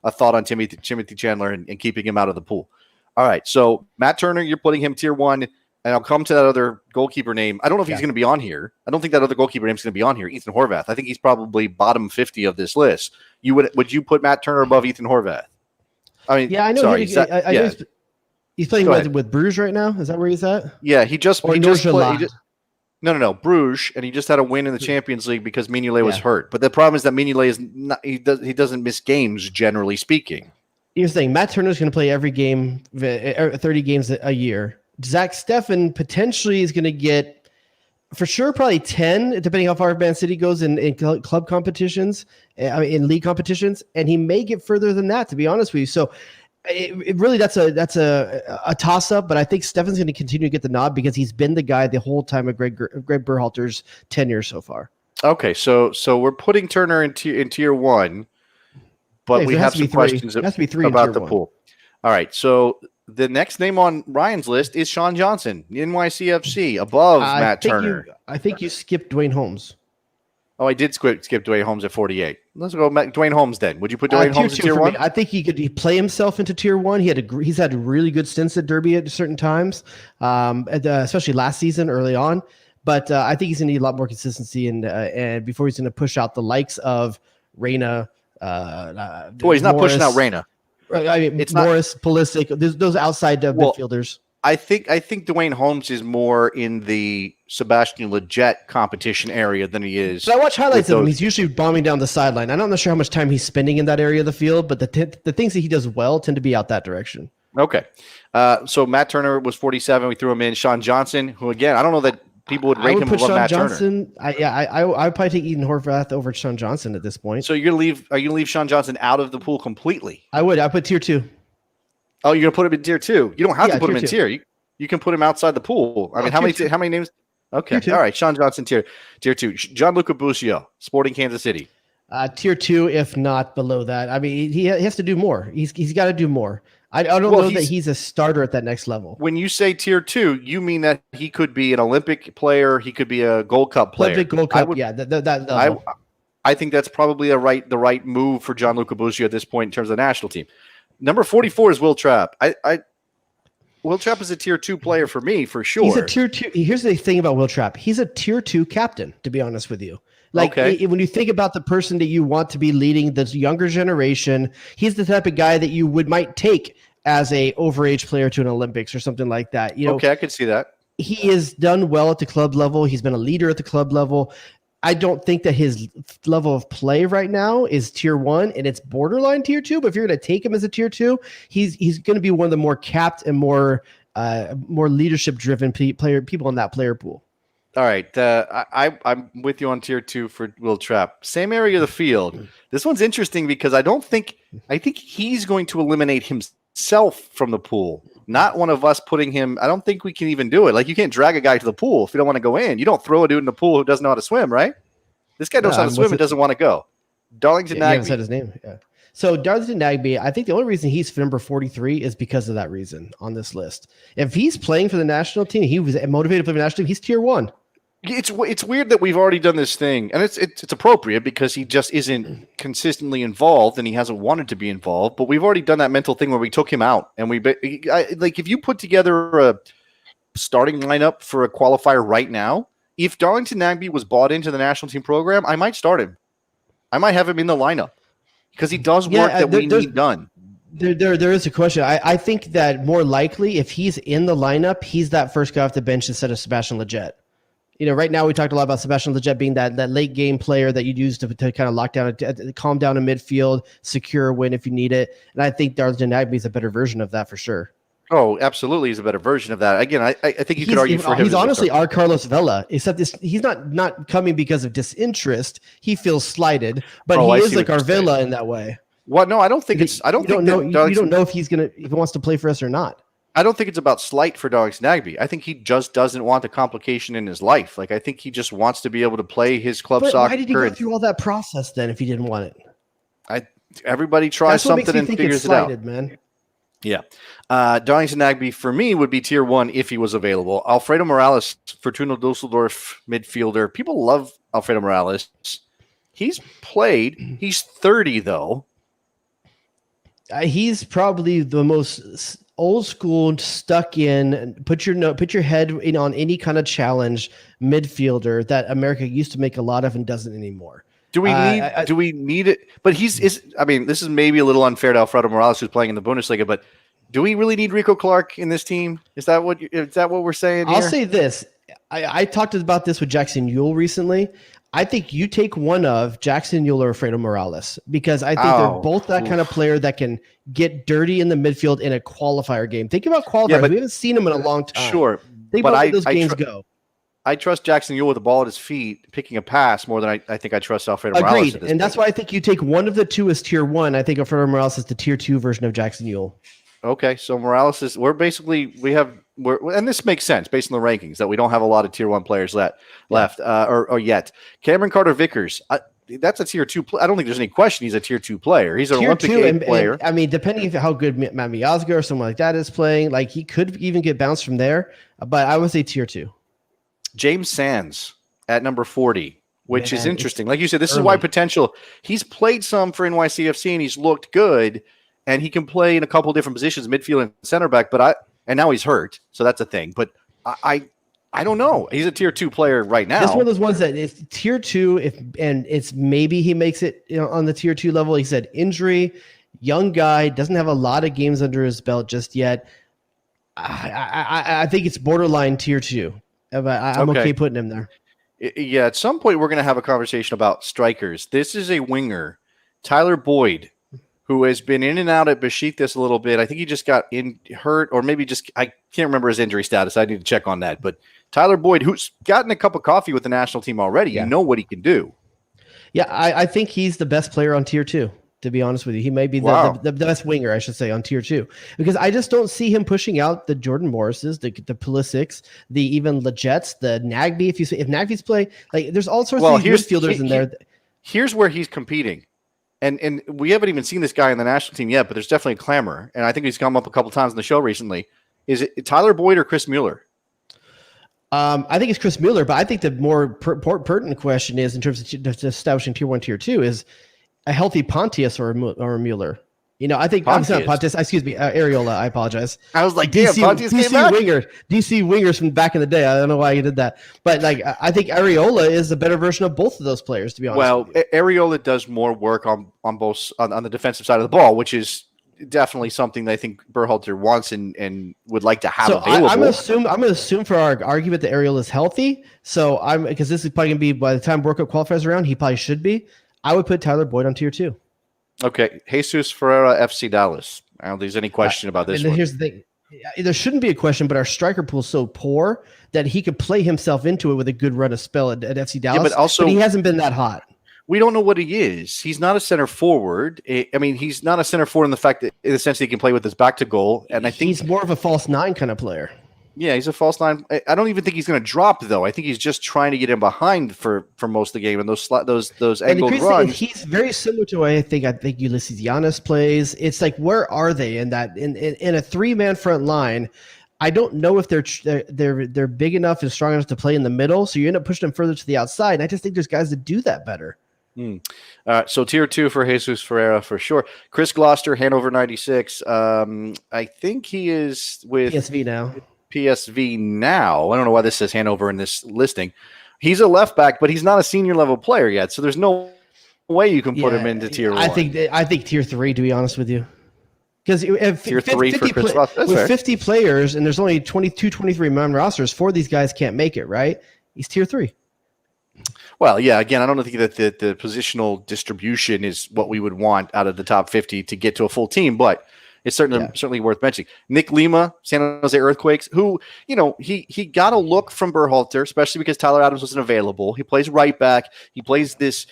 a thought on Timothy Chandler and keeping him out of the pool. All right. So Matt Turner, you're putting him tier 1, and I'll come to that other goalkeeper name. I don't know if he's going to be on here. I don't think that other goalkeeper name is going to be on here. Ethan Horvath. I think he's probably bottom 50 of this list. Would you put Matt Turner above Ethan Horvath? I mean, yeah, I know. Sorry, I know he's playing with Bruges right now. Is that where he's at? Yeah, he just played. No, Bruges, and he just had a win in the Hmm. Champions League because Mignolet was hurt. But the problem is that Mignolet is not. He doesn't miss games, generally speaking. You're saying Matt Turner's going to play every game, 30 games a year. Zach Steffen potentially is going to get, for sure, probably 10, depending how far Man City goes in club competitions, in league competitions, and he may get further than that, to be honest with you. So it really that's a toss up, but I think Steffen's going to continue to get the nod because he's been the guy the whole time of Greg Berhalter's tenure so far. Okay, so we're putting Turner in tier 1, but we have some questions about the pool. All right, so the next name on Ryan's list is Sean Johnson, NYCFC, above Matt Turner. I think you skipped Dwayne Holmes. Oh, I did skip Dwayne Holmes at 48. Let's go Dwayne Holmes then. Would you put Dwayne Holmes in tier 1? I think he could play himself into tier 1. He's had really good stints at Derby at certain times, especially last season early on. But I think he's going to need a lot more consistency and before he's going to push out the likes of Reyna. He's not pushing out Reyna. I mean, it's Morris, Pulisic, those outside midfielders. I think Dwayne Holmes is more in the Sebastian Lletget competition area than he is. But I watch highlights of him. He's usually bombing down the sideline. I'm not sure how much time he's spending in that area of the field, but the things that he does well tend to be out that direction. Okay. So Matt Turner was 47. We threw him in. Sean Johnson, who, again, I don't know that people would rate him above Matt Turner. I would probably take Ethan Horvath over Sean Johnson at this point. So are you going to leave Sean Johnson out of the pool completely? I would. I put tier 2. Oh, you're going to put him in tier 2. You don't have to put him in tier. You can put him outside the pool. I mean, how many names? Okay. All right. Sean Johnson, tier 2. Gianluca Busio, Sporting Kansas City. Tier 2, if not below that. I mean, he has to do more. He's got to do more. I don't know that he's a starter at that next level. When you say tier 2, you mean that he could be an Olympic player. He could be a Gold Cup player. Olympic Gold Cup, that I think that's probably the right move for Gianluca Busio at this point in terms of the national team. Number 44 is Will Trapp. Will Trapp is a tier 2 player for me, for sure. He's a tier 2. Here's the thing about Will Trapp. He's a tier 2 captain, to be honest with you. Like Okay. when you think about the person that you want to be leading the younger generation, he's the type of guy that you might take as a overage player to an Olympics or something like that. You know, Okay, I could see that. he has done well at the club level. He's been a leader at the club level. I don't think that his level of play right now is tier 1 and it's borderline tier 2. But if you're going to take him as a tier 2, he's going to be one of the more capped and more leadership driven people in that player pool. All right. I'm with you on tier 2 for Will Trapp. Same area of the field. This one's interesting because I think he's going to eliminate himself from the pool. Not one of us putting him. I don't think we can even do it. Like, you can't drag a guy to the pool if you don't want to go in. You don't throw a dude in the pool who doesn't know how to swim, right? This guy knows how to swim and doesn't want to go. Darlington You haven't Nagbe. said his name. Yeah. So Darlington Nagbe, I think the only reason he's number 43 is because of that reason on this list. If he's playing for the national team, he was motivated to play for the national team, he's tier 1. It's weird that we've already done this thing, and it's appropriate because he just isn't consistently involved, and he hasn't wanted to be involved. But we've already done that mental thing where we took him out, and like if you put together a starting lineup for a qualifier right now, if Darlington Nagbe was bought into the national team program, I might start him. I might have him in the lineup because he does work that we need done. There is a question. I think that more likely, if he's in the lineup, he's that first guy off the bench instead of Sebastian Lletget. You know, right now we talked a lot about Sebastian Lletget being that late game player that you'd use to kind of lock down, calm down a midfield, secure a win if you need it. And I think Darlington Nagbe is a better version of that for sure. Oh, absolutely, he's a better version of that. Again, I think you could argue for him. He's honestly our Carlos Vela, except he's not coming because of disinterest. He feels slighted, but he is like our Vela in that way. Well, no, I don't think it's. I don't think you don't know if he wants to play for us or not. I don't think it's about slight for Darlington Nagbe. I think he just doesn't want the complication in his life. Like, I think he just wants to be able to play his club soccer. Why did he go through all that process then if he didn't want it? Everybody tries something and figures it out. Man. Yeah. Darlington Nagbe, for me, would be tier 1 if he was available. Alfredo Morales, Fortuna Dusseldorf midfielder. People love Alfredo Morales. He's played. He's 30, though. He's probably the most old school, stuck in, put your head in on any kind of challenge midfielder that America used to make a lot of and doesn't anymore. Do we need it? But this is maybe a little unfair to Alfredo Morales, who's playing in the Bundesliga, but do we really need Rico Clark in this team? Is that what we're saying here? I'll say this. I talked about this with Jackson Yule recently. I think you take one of Jackson Yule or Alfredo Morales because I think they're both that kind of player that can get dirty in the midfield in a qualifier game. Think about qualifiers. We haven't seen them in a long time. Sure. Think about how those games go. I trust Jackson Yule with the ball at his feet, picking a pass more than I think I trust Alfredo Morales. Agreed. And that's why I think you take one of the two as tier 1. I think Alfredo Morales is the tier 2 version of Jackson Yule. Okay. So Morales is, and this makes sense based on the rankings that we don't have a lot of tier 1 players left or yet. Cameron Carter Vickers. That's a tier 2. I don't think there's any question he's a tier 2 player. He's an Olympic player. I mean, depending on how good Matt Miazga or someone like that is playing, like he could even get bounced from there. But I would say tier 2. James Sands at number 40, which is interesting. Like you said, this is why potential. He's played some for NYCFC and he's looked good, and he can play in a couple different positions, midfield and center back. And now he's hurt, so that's a thing. But I don't know. He's a tier 2 player right now. This one of those ones that is tier 2, and it's maybe he makes it on the tier 2 level. He said injury, young guy, doesn't have a lot of games under his belt just yet. I think it's borderline tier 2. I'm okay putting him there. Yeah, at some point we're going to have a conversation about strikers. This is a winger, Tyler Boyd, who has been in and out at Besiktas a little bit. I think he just got hurt, or maybe I can't remember his injury status. I need to check on that. But Tyler Boyd, who's gotten a cup of coffee with the national team already, you know what he can do. Yeah, I think he's the best player on tier 2. To be honest with you, he may be the best winger, I should say, on tier 2, because I just don't see him pushing out the Jordan Morrises, the Pulisic's, the even Legets, the Nagbe. If Nagbe's play, like there's all sorts of these midfielders in there. Here's where he's competing, and we haven't even seen this guy in the national team yet, but there's definitely a clamor, and I think he's come up a couple times in the show recently. Is it Tyler Boyd or Chris Mueller? I think it's Chris Mueller, but I think the more pertinent question is, in terms of establishing tier 1, tier 2, is a healthy Pontius or a Mueller. You know, I think I'm sorry, Pontius. Pontius. Excuse me, Areola. I apologize. I was like, damn, Pontius came back? DC wingers from back in the day. I don't know why you did that, but like I think Areola is the better version of both of those players. To be honest, Well, with you. Areola does more work on both on the defensive side of the ball, which is definitely something that I think Berhalter wants and would like to have available. I'm gonna assume for our argument that Areola is healthy. So because this is probably gonna be by the time World Cup qualifiers around, he probably should be. I would put Tyler Boyd on tier 2. Okay, Jesus Ferreira, FC Dallas. I don't think there's any question about this. And here's the thing: there shouldn't be a question, but our striker pool is so poor that he could play himself into it with a good run of spell at FC Dallas. But he hasn't been that hot. We don't know what he is. He's not a center forward. I mean, he's not a center forward in the fact that, in the sense that he can play with his back to goal. And I think he's more of a false 9 kind of player. Yeah, he's a false 9. I don't even think he's going to drop though. I think he's just trying to get him behind for most of the game, and those angled runs. He's very similar to what I think Ulysses Giannis plays. It's like, where are they in that in a 3-man front line? I don't know if they're big enough and strong enough to play in the middle, so you end up pushing them further to the outside. And I just think there's guys that do that better. So tier 2 for Jesus Ferreira for sure. Chris Gloucester, Hanover 96. I think he is with PSV now. PSV now. I don't know why this says Hanover in this listing. He's a left back, but he's not a senior level player yet, so there's no way you can put him into tier 1. I think tier 3, to be honest with you. Because if tier 3 for Chris Gloucester. With 50 players and there's only 23 man rosters, 4 of these guys can't make it, right? He's tier 3. Well, yeah, again, I don't think that the positional distribution is what we would want out of the top 50 to get to a full team, but it's certainly worth mentioning. Nick Lima, San Jose Earthquakes, who, he got a look from Berhalter, especially because Tyler Adams wasn't available. He plays right back. He plays this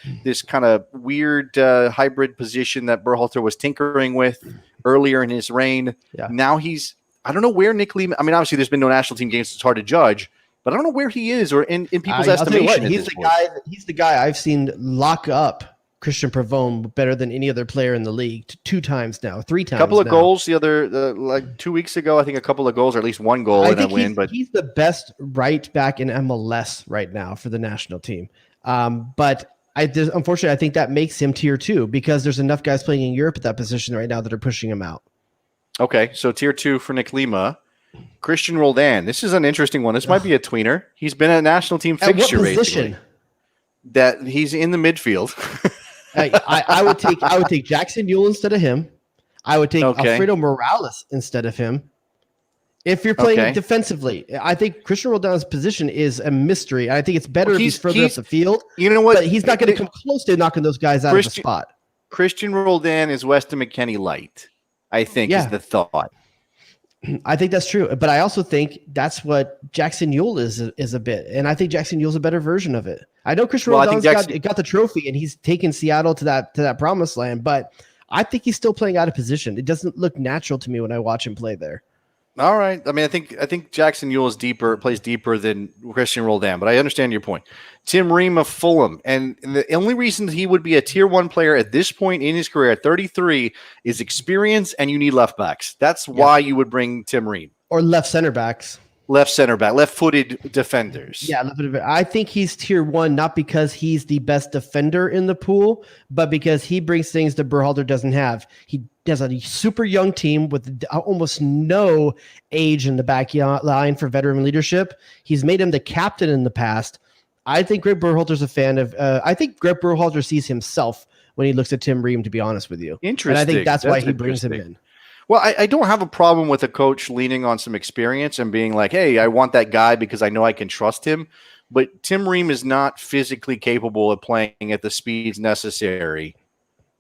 kind of weird hybrid position that Berhalter was tinkering with earlier in his reign. Yeah. Now I don't know where Nick Lima, I mean, obviously there's been no national team games, so it's hard to judge, but I don't know where he is or in people's estimation. He's the guy I've seen lock up Christian Pavone better than any other player in the league 2 times now, 3 times. A couple of goals like 2 weeks ago. I think a couple of goals, or at least one goal in a win. But he's the best right back in MLS right now for the national team. But unfortunately, I think that makes him tier 2 because there's enough guys playing in Europe at that position right now that are pushing him out. Okay, so tier 2 for Nick Lima. Christian Roldan. This is an interesting one. This might be a tweener. He's been a national team fixture. At what position? Basically. That he's in the midfield. I would take Jackson Ewell instead of him. I would take Alfredo Morales instead of him. If you're playing defensively, I think Christian Roldan's position is a mystery. I think it's better if he's further up the field. You know what? But he's not going to come close to knocking those guys out of the spot. Christian Roldan is Weston McKennie light, I think, is the thought. I think that's true, but I also think that's what Jackson Ewell is a bit, and I think Jackson Ewell's a better version of it. I know Christian Roldan's got the trophy, and he's taken Seattle to that promised land, but I think he's still playing out of position. It doesn't look natural to me when I watch him play there. All right. I mean, I think Jackson Ewell plays deeper than Christian Roldan, but I understand your point. Tim Ream of Fulham, and the only reason he would be a tier 1 player at this point in his career at 33 is experience, and you need left backs. That's why you would bring Tim Ream. Or left center backs. Left center back, left-footed defenders. Yeah, I think he's tier 1 not because he's the best defender in the pool, but because he brings things that Berhalter doesn't have. He has a super young team with almost no age in the back line for veteran leadership. He's made him the captain in the past. I think Greg Berhalter's a fan of. I think Greg Berhalter sees himself when he looks at Tim Ream. To be honest with you, interesting. And I think that's why he brings him in. Well, I don't have a problem with a coach leaning on some experience and being like, hey, I want that guy because I know I can trust him. But Tim Ream is not physically capable of playing at the speeds necessary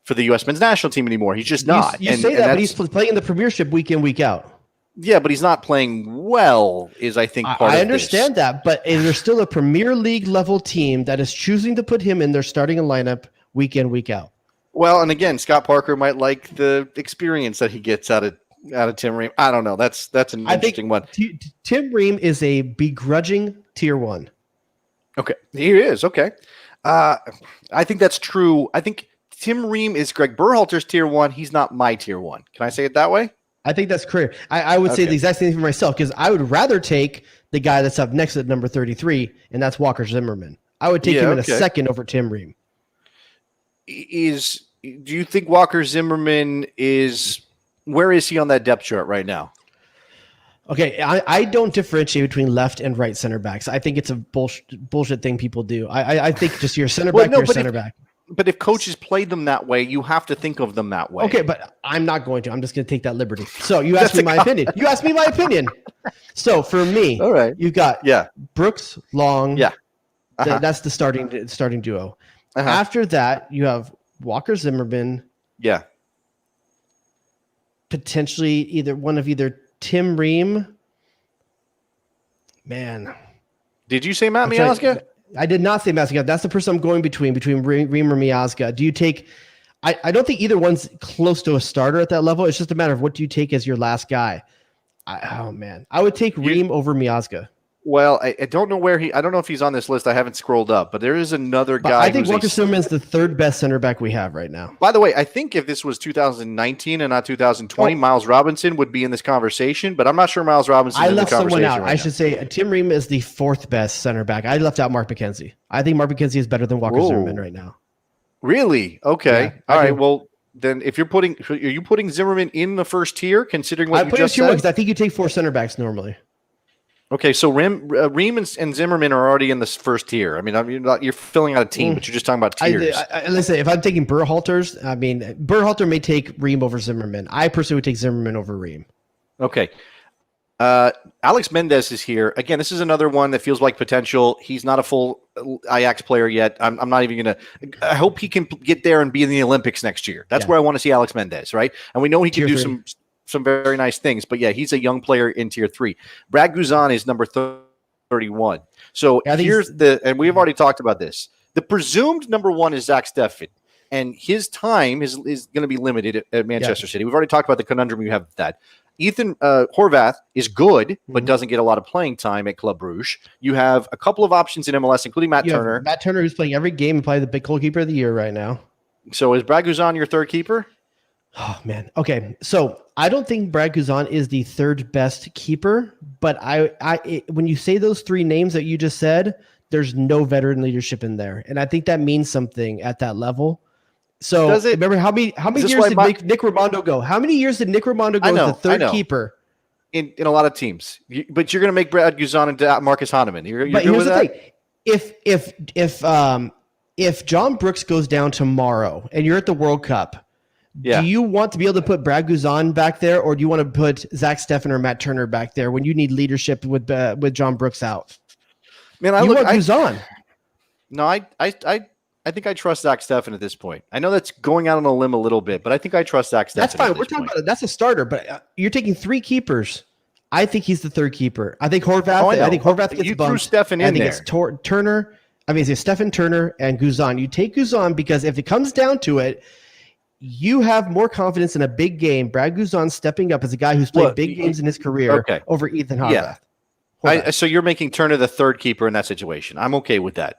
for the U.S. men's national team anymore. He's just not. You say that, but he's playing in the Premiership week in, week out. Yeah, but he's not playing well, is I think part of this. I understand that, but there's still a Premier League level team that is choosing to put him in their starting lineup week in, week out. Well, and again, Scott Parker might like the experience that he gets out of Tim Ream. I don't know. That's an interesting one. Tim Ream is a begrudging tier 1. Okay, he is. Okay. I think that's true. I think Tim Ream is Greg Berhalter's tier 1. He's not my tier 1. Can I say it that way? I think that's clear. I would say the exact same thing for myself because I would rather take the guy that's up next at number 33, and that's Walker Zimmerman. I would take him in a second over Tim Ream. Is do you think Walker Zimmerman where is he on that depth chart right now? Okay, I don't differentiate between left and right center backs. I think it's a bullshit thing people do. I think just you're a center back, you're a center back. But if coaches played them that way, you have to think of them that way. Okay, but I'm not going to. I'm just going to take that liberty. So you asked me my opinion. You asked me my opinion. So for me, all right, you got Brooks, Long. Yeah, that's the starting duo. After that, you have Walker Zimmerman. Yeah, potentially either Tim Ream. Man, did you say Matt Miazga? I did not say Miazga. That's the person I'm going between Ream or Miazga. Do you take? I don't think either one's close to a starter at that level. It's just a matter of what do you take as your last guy. I would take Ream over Miazga. Well, I don't know I don't know if he's on this list. I haven't scrolled up, but there is another guy. I think Walker Zimmerman's the third best center back we have right now. By the way, I think if this was 2019 and not 2020, Miles Robinson would be in this conversation, but I'm not sure Miles Robinson is in the conversation. I left someone out. I should say Tim Ream is the fourth best center back. I left out Mark McKenzie. I think Mark McKenzie is better than Walker Zimmerman right now. Really? Okay. Yeah, all right. Well, then are you putting Zimmerman in the first tier, considering what you just said? Because I think you take four center backs normally. Okay, so Ream and Zimmerman are already in this first tier. I mean, you're filling out a team, but you're just talking about tiers. Listen, if I'm taking Berhalter's, Berhalter may take Ream over Zimmerman. I personally would take Zimmerman over Ream. Okay. Alex Mendez is here. Again, this is another one that feels like potential. He's not a full Ajax player yet. I'm not even going to – I hope he can get there and be in the Olympics next year. That's where I want to see Alex Mendez, right? And we know he can do some very nice things. But, yeah, he's a young player in Tier 3. Brad Guzan is number 31. So here's and we've already talked about this. The presumed number one is Zach Steffen, and his time is going to be limited at Manchester City. We've already talked about the conundrum you have with that. Ethan Horvath is good, but doesn't get a lot of playing time at Club Brugge. You have a couple of options in MLS, including Matt Turner. Matt Turner, who's playing every game and probably the big goalkeeper of the year right now. So is Brad Guzan your third keeper? Oh, man. Okay, so I don't think Brad Guzan is the third best keeper, but when you say those three names that you just said, there's no veteran leadership in there, and I think that means something at that level. So remember how many years did Nick Rimando go? How many years did Nick Rimando go as the third keeper? In a lot of teams, but you're going to make Brad Guzan and Marcus Hahnemann. You're but here's the thing: if John Brooks goes down tomorrow and you're at the World Cup. Yeah. Do you want to be able to put Brad Guzan back there, or do you want to put Zach Steffen or Matt Turner back there when you need leadership with John Brooks out? Man, want Guzan. No, I think I trust Zach Steffen at this point. I know that's going out on a limb a little bit, but I think I trust Zach Steffen. That's fine. We're talking about it. That's a starter, but you're taking three keepers. I think he's the third keeper. I think Horvath. I think Horvath gets bumped. You threw Steffen in there. It's Turner. It's Steffen, Turner, and Guzan. You take Guzan because if it comes down to it, you have more confidence in a big game. Brad Guzan stepping up as a guy who's played big games in his career over Ethan Horvath. Yeah. So you're making Turner the third keeper in that situation. I'm okay with that.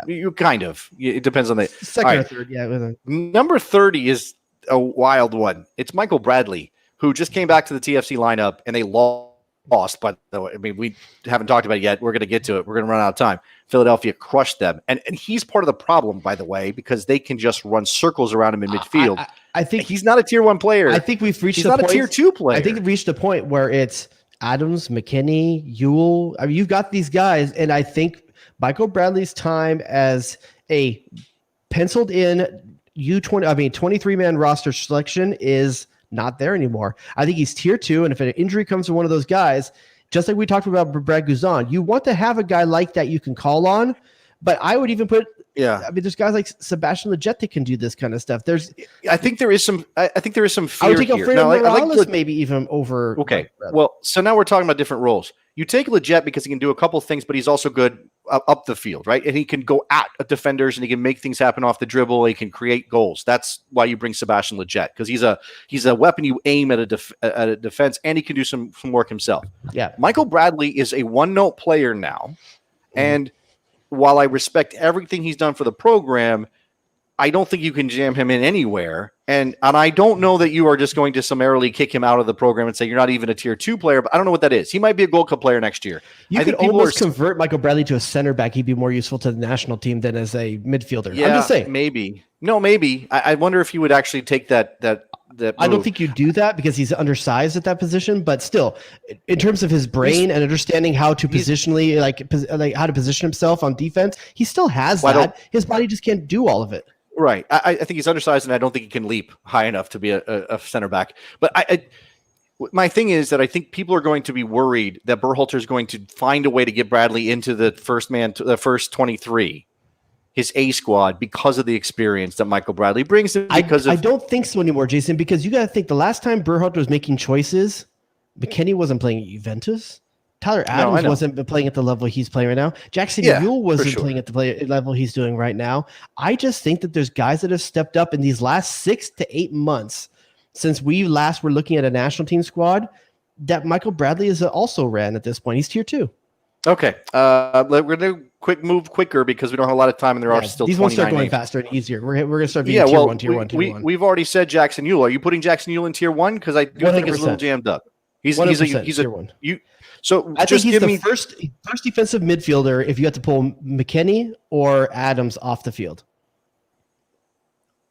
You kind of. It depends on the second or third. Yeah. Number 30 is a wild one. It's Michael Bradley, who just came back to the TFC lineup, and they lost. By the way, we haven't talked about it yet. We're going to get to it. We're going to run out of time. Philadelphia crushed them, and he's part of the problem, by the way, because they can just run circles around him in midfield. I think he's not a tier 1 player. I think we've reached. He's not a tier 2 player. I think we've reached a point where it's Adams, McKinney, Ewell. You've got these guys, and I think Michael Bradley's time as a penciled in 23-man roster selection is not there anymore. I think he's tier 2, and if an injury comes to one of those guys, just like we talked about Brad Guzan, you want to have a guy like that you can call on. But I would even put, there's guys like Sebastian Lletget that can do this kind of stuff. I think there is some fear I would take Alfredo Morales maybe even over. Okay, well, so now we're talking about different roles. You take Lletget because he can do a couple things, but he's also good up the field, right? And he can go at defenders and he can make things happen off the dribble. He can create goals. That's why you bring Sebastian Lletget, because he's a weapon you aim at a defense, and he can do some work himself. Yeah, Michael Bradley is a one-note player now, and while I respect everything he's done for the program, I don't think you can jam him in anywhere And I don't know that you are just going to summarily kick him out of the program and say you're not even a tier 2 player, but I don't know what that is. He might be a Gold Cup player next year. You could almost convert Michael Bradley to a center back. He'd be more useful to the national team than as a midfielder. Yeah, I'm just saying. Maybe. No, maybe. I wonder if you would actually take that I don't think you do that because he's undersized at that position, but still, in terms of his brain and understanding how to positionally, like how to position himself on defense, he still has that. His body just can't do all of it. Right. I think he's undersized, and I don't think he can leap high enough to be a center back. But my thing is that I think people are going to be worried that Berhalter is going to find a way to get Bradley into the first 23, his A squad, because of the experience that Michael Bradley brings. I don't think so anymore, Jason, because you got to think the last time Berhalter was making choices, McKennie wasn't playing at Juventus. Tyler Adams wasn't playing at the level he's playing right now. Jackson Yule wasn't playing at the level he's doing right now. I just think that there's guys that have stepped up in these last 6 to 8 months since we last were looking at a national team squad that Michael Bradley is also ran at this point. He's tier 2. Okay. We're going to move quicker because we don't have a lot of time and there are still these 29 ones start going names. faster and easier. We're going to start being tier 1. We've already said Jackson Yule. Are you putting Jackson Yule in tier 1? Because I do think it's a little jammed up. He's a tier 1. So I think he's the first defensive midfielder if you have to pull McKennie or Adams off the field.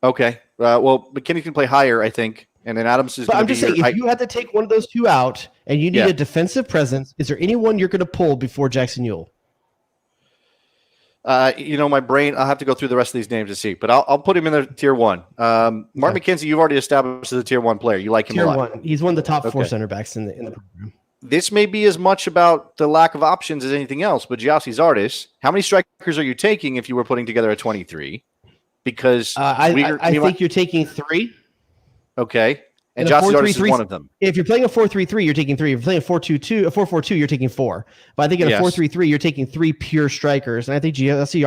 Okay. Well, McKennie can play higher, I think, and then Adams is. But I'm just saying, if you had to take one of those two out and you need a defensive presence, is there anyone you're going to pull before Jackson Yule? My brain. I'll have to go through the rest of these names to see, but I'll put him in the tier 1. Mark McKenzie, you've already established as a tier 1 player. You like him a lot. Tier 1. He's one of the top 4 center backs in the program. This may be as much about the lack of options as anything else, but Gyasi Zardes, how many strikers are you taking if you were putting together a 23? Because I think you're taking 3. Okay. And Gyasi Zardes is one of them. If you're playing a 4-3-3, you're taking 3. If you're playing a 4-4-2, you're taking 4. But I think in a 4-3-3, you're taking 3 pure strikers. And I think Gyasi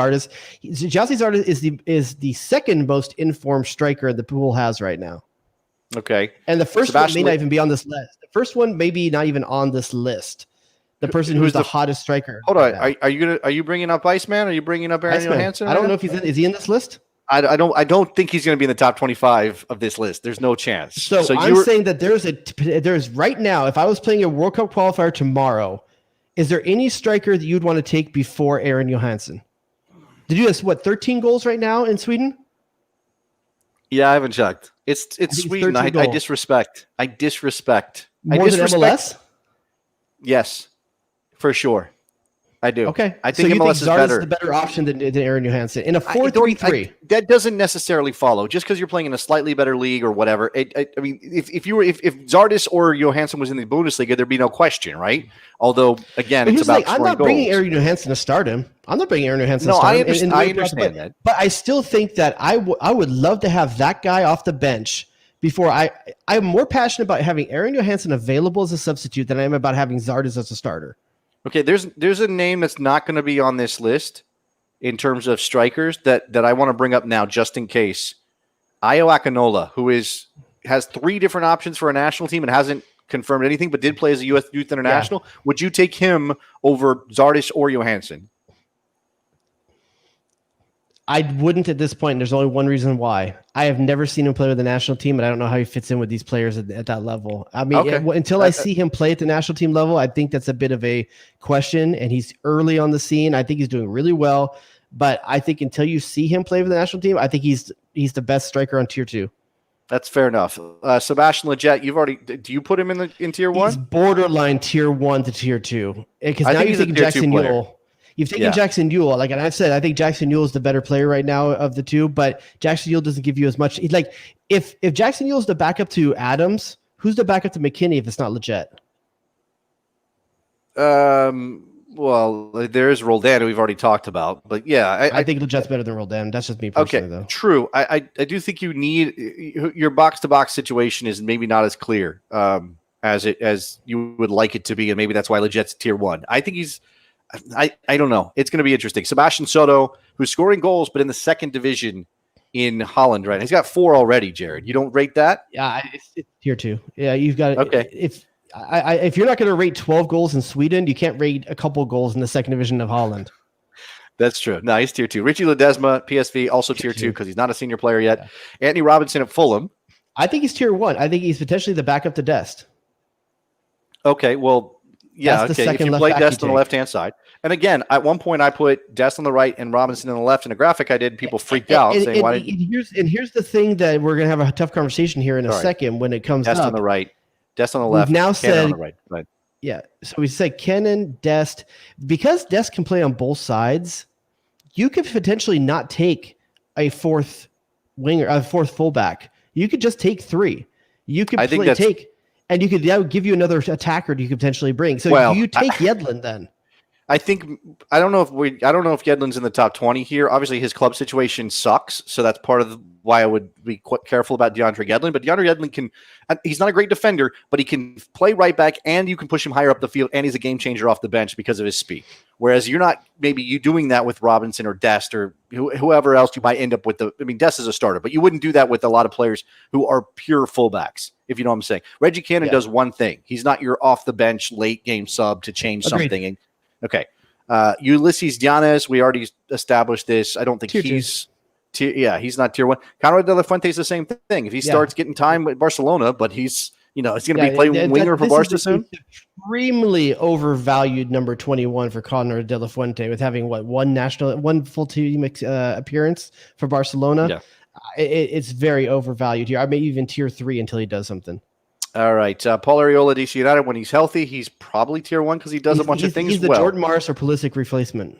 Zardes is the second most informed striker the pool has right now. Okay. And the first one may not even be on this list. The first one may be not even on this list. The person who's the hottest striker. Hold on. Are you bringing up Iceman? Are you bringing up Aaron Johansson? I don't know if is he in this list? I don't think he's going to be in the top 25 of this list. There's no chance. So I'm saying that there's right now, if I was playing a World Cup qualifier tomorrow, is there any striker that you'd want to take before Aaron Johansson? Did you have 13 goals right now in Sweden? Yeah, I haven't checked. It's Sweden. I disrespect. More than MLS? Yes, for sure. I do. Okay. I think MLS is better. Is the better option than Aaron Johansson in a 4-3-3. That doesn't necessarily follow. Just because you're playing in a slightly better league or whatever. I mean, if Zardes or Johansson was in the Bundesliga, there'd be no question, right? Although, again, it's about scoring goals. I'm not bringing Aaron Johansson to start him. I'm not bringing Aaron Johansson to start him. I understand that. But I still think that I would love to have that guy off the bench before I'm more passionate about having Aaron Johansson available as a substitute than I am about having Zardes as a starter. Okay, there's a name that's not going to be on this list in terms of strikers that I want to bring up now just in case. Ayo Akinola, who has 3 different options for a national team and hasn't confirmed anything, but did play as a U.S. Youth International. Yeah. Would you take him over Zardes or Johansson? I wouldn't at this point. There's only one reason why. I have never seen him play with the national team, and I don't know how he fits in with these players at that level. I mean, until I see him play at the national team level, I think that's a bit of a question, and he's early on the scene. I think he's doing really well, but I think until you see him play with the national team, I think he's the best striker on tier 2. That's fair enough. Sebastian Lletget, do you put him in tier 1? He's borderline tier 1 to tier 2. Because now you're taking Jackson Yule. You've taken Jackson Yule, and I've said, I think Jackson Yule is the better player right now of the two, but Jackson Yule doesn't give you as much. Like, if Jackson Yule is the backup to Adams, who's the backup to McKennie if it's not Lletget? Well, there is Roldan, who we've already talked about, but yeah, I think Lletget's better than Roldan. That's just me personally, though. True. I do think you need your box-to-box situation is maybe not as clear as you would like it to be, and maybe that's why Lletget's tier 1. I think he's. I don't know. It's going to be interesting. Sebastian Soto, who's scoring goals, but in the 2nd division in Holland, right? He's got 4 already, Jared. You don't rate that? Yeah, it's tier 2. Yeah, you've got okay. If you're not going to rate 12 goals in Sweden, you can't rate a couple goals in the 2nd division of Holland. That's true. No, he's tier 2. Richie Ledesma, PSV, also tier 2 because he's not a senior player yet. Yeah. Anthony Robinson at Fulham, I think he's tier 1. I think he's potentially the backup to Dest. Okay, well, yeah, That's the okay. If second you left play back Dest you on the take. left-hand side, and again, at one point I put Dest on the right and Robinson on the left in a graphic I did. People freaked out saying, "Why did here's the thing that we're gonna have a tough conversation here in a Sorry. second when it comes Dest up. on the right, Dest on the We've left, now Cannon said- on the right?" Right. Yeah, so we said Kenan, Dest, because Dest can play on both sides. You could potentially not take a fourth winger, a fourth fullback. You could just take 3. You could I think that's- and you could that would give you another attacker you could potentially bring. So Well, do you take Yedlin then? I don't know if Yedlin's in the top 20 here. Obviously, his club situation sucks, so that's part of why I would be quite careful about DeAndre Yedlin. But DeAndre Yedlin he's not a great defender, but he can play right back, and you can push him higher up the field, and he's a game changer off the bench because of his speed. Whereas you're not maybe doing that with Robinson or Dest or whoever else you might end up with. Dest is a starter, but you wouldn't do that with a lot of players who are pure fullbacks, if you know what I'm saying. Reggie Cannon does one thing. He's not your off the bench late game sub to change something. Okay. Ulysses Llanes, we already established this. I don't think he's not tier 1. Conrad de la Fuente is the same thing. If he starts getting time with Barcelona, but he's going to be playing winger for Barca soon. Extremely overvalued number 21 for Conrad de la Fuente with having one full team appearance for Barcelona. Yeah. It's very overvalued here. I may even tier 3 until he does something. All right. Paul Arriola, DC United, when he's healthy, he's probably tier 1 because he does a bunch of things He's the Jordan Morris or Pulisic replacement.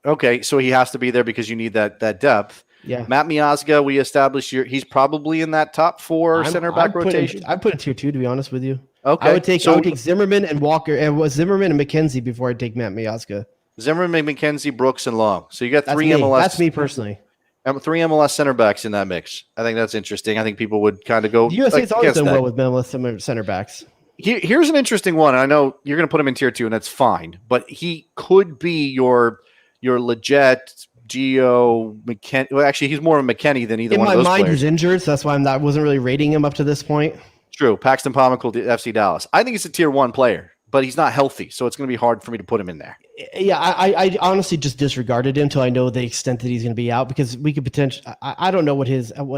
Okay, so he has to be there because you need that depth. Yeah. Matt Miazga, we established he's probably in that top 4 center back rotation. I put it tier 2, to be honest with you. Okay. I would take Zimmerman and Walker, and Zimmerman and McKenzie before I take Matt Miazga. Zimmerman, McKenzie, Brooks, and Long. So you got 3 That's MLS. That's me personally. 3 MLS center backs in that mix. I think that's interesting. I think people would kind of go. The USA's always done that. well with MLS center backs. Here's an interesting one. I know you're going to put him in tier 2, and that's fine. But he could be your legit Gio McKennie. Well, actually, he's more of a McKennie than either one of those players. In my mind, he's injured, so that's why I wasn't really rating him up to this point. True. Paxton Pomykal, FC Dallas. I think he's a tier 1 player, but he's not healthy, so it's going to be hard for me to put him in there. Yeah, I honestly just disregarded him until I know the extent that he's going to be out, because we could potentially. I don't know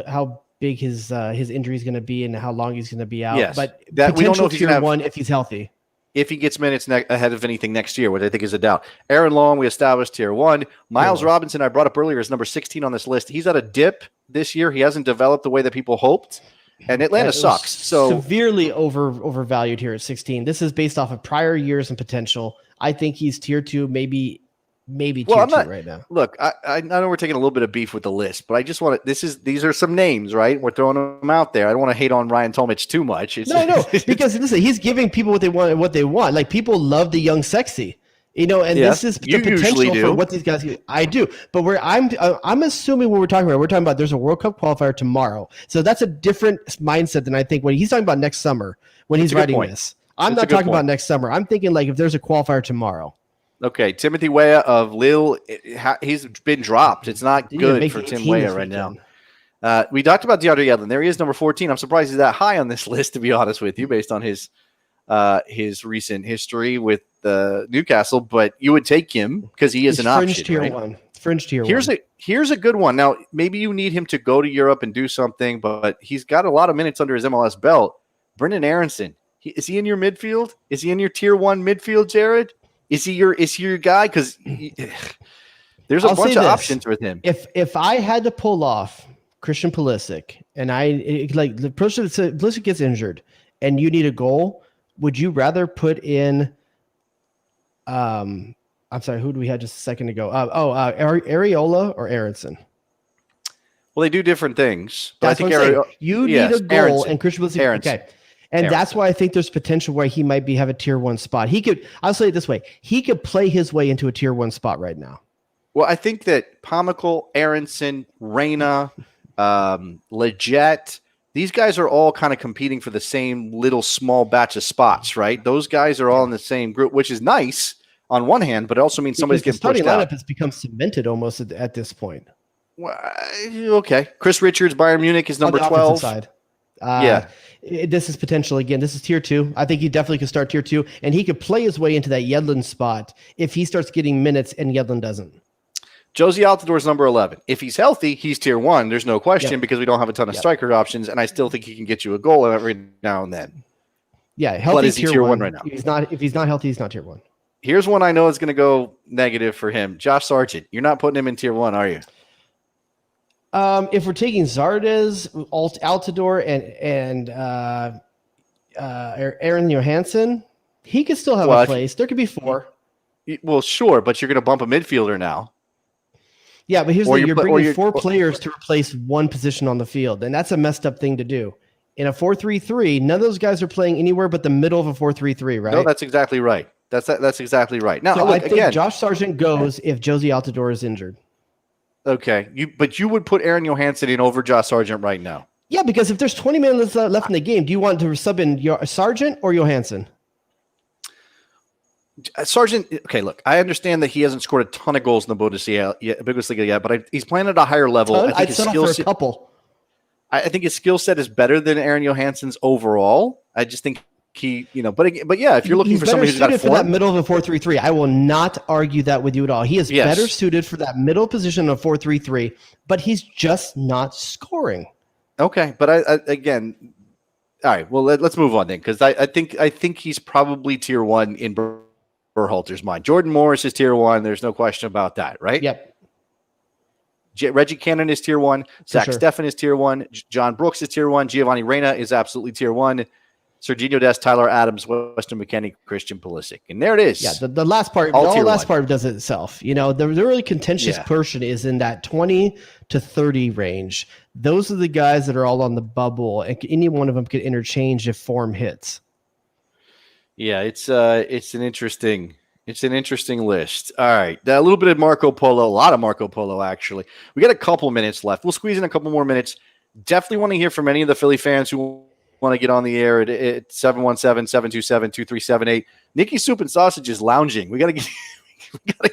how big his injury is going to be and how long he's going to be out. Yes, but we don't know if he's tier gonna have, 1 if he's healthy. If he gets minutes ahead of anything next year, which I think is a doubt. Aaron Long, we established tier 1. Miles Robinson, I brought up earlier, is number 16 on this list. He's at a dip this year. He hasn't developed the way that people hoped. And Atlanta sucks. So severely overvalued here at 16. This is based off of prior years and potential. I think he's tier 2, maybe tier 2 right now. Look, I know we're taking a little bit of beef with the list, but I just want to. These are some names, right? We're throwing them out there. I don't want to hate on Ryan Tolmich too much. No, because listen, he's giving people what they want. Like, people love the young sexy. This is the potential for what these guys do. I do, but I'm assuming what we're talking about. There's a World Cup qualifier tomorrow, so that's a different mindset than I think when he's talking about next summer when he's writing this. I'm not talking about next summer. I'm thinking like if there's a qualifier tomorrow. Okay, Timothy Weah of Lille, he's been dropped. It's not good for Tim Weah right now. We talked about DeAndre Yedlin. There he is, number 14. I'm surprised he's that high on this list, to be honest with you, based on his recent history with Newcastle. But you would take him because he is an option. Fringe tier 1. Here's a good one. Now, maybe you need him to go to Europe and do something, but he's got a lot of minutes under his MLS belt. Brendan Aronson. Is he in your midfield? Is he in your tier 1 midfield, Jared? Is he your guy? Because there's a bunch of options with him. If I had to pull off Christian Pulisic and Pulisic gets injured and you need a goal, would you rather put in? I'm sorry, who do we have just a second ago? Areola or Aronson? Well, they do different things. But That's I think what I'm saying. You need a goal, Aronson. and Christian Pulisic. Aronson. Okay. And that's why I think there's potential where he might have a tier 1 spot. I'll say it this way. He could play his way into a tier 1 spot right now. Well, I think that Pomykal, Aronson, Reyna, Leggett, these guys are all kind of competing for the same little small batch of spots, right? Those guys are all in the same group, which is nice on one hand, but it also means somebody's getting pushed out. The starting lineup has become cemented almost at this point. Well, okay. Chris Richards, Bayern Munich is number 12. Side. This is potential again. This is tier 2. I think he definitely could start tier 2, and he could play his way into that Yedlin spot if he starts getting minutes and Yedlin doesn't. Josie Altidore is number 11. If he's healthy, he's tier 1. There's no question because we don't have a ton of striker options, and I still think he can get you a goal every now and then. Yeah, healthy but is he tier 1 right now? If he's not healthy, he's not tier 1. Here's one I know is going to go negative for him. Josh Sargent. You're not putting him in tier 1, are you? If we're taking Zardes, Altidore, and Aaron Johansson, he could still have a place. There could be 4. Well, sure, but you're going to bump a midfielder now. Yeah, but here's the thing. You're bringing 4 players to replace one position on the field, and that's a messed up thing to do. In a 4-3-3, none of those guys are playing anywhere but the middle of a 4-3-3, right? No, that's exactly right. That's exactly right. Now, so look, I think again, Josh Sargent goes if Josie Altidore is injured. Okay, but you would put Aaron Johansson in over Josh Sargent right now. Yeah, because if there's 20 minutes left in the game, do you want to sub in Sargent or Johansson? Sargent, okay, look, I understand that he hasn't scored a ton of goals in the Bundesliga yet, but he's playing at a higher level. I'd settle for a couple. I think his skill set is better than Aaron Johansson's overall. I just think he, but yeah, if you're looking for somebody who's got for that middle of a 4-3-3, I will not argue that with you at all. He is better suited for that middle position of 4-3-3, but he's just not scoring. Okay, but again, all right. Well, let's move on then, because I think he's probably tier 1 in Berhalter's mind. Jordan Morris is tier 1. There's no question about that, right? Yep. Reggie Cannon is tier 1. Zach Steffen is tier 1. John Brooks is tier 1. Giovanni Reina is absolutely tier 1. Serginho Dest, Tyler Adams, Weston McKennie, Christian Pulisic. And there it is. Yeah, the last part, the last part does it itself. The really contentious portion is in that 20 to 30 range. Those are the guys that are all on the bubble, and any one of them could interchange if form hits. Yeah, it's an interesting list. All right, a little bit of Marco Polo, a lot of Marco Polo actually. We got a couple minutes left. We'll squeeze in a couple more minutes. Definitely want to hear from any of the Philly fans who want to get on the air at 717-727-2378. Nicky Soup and Sausage is lounging. We got to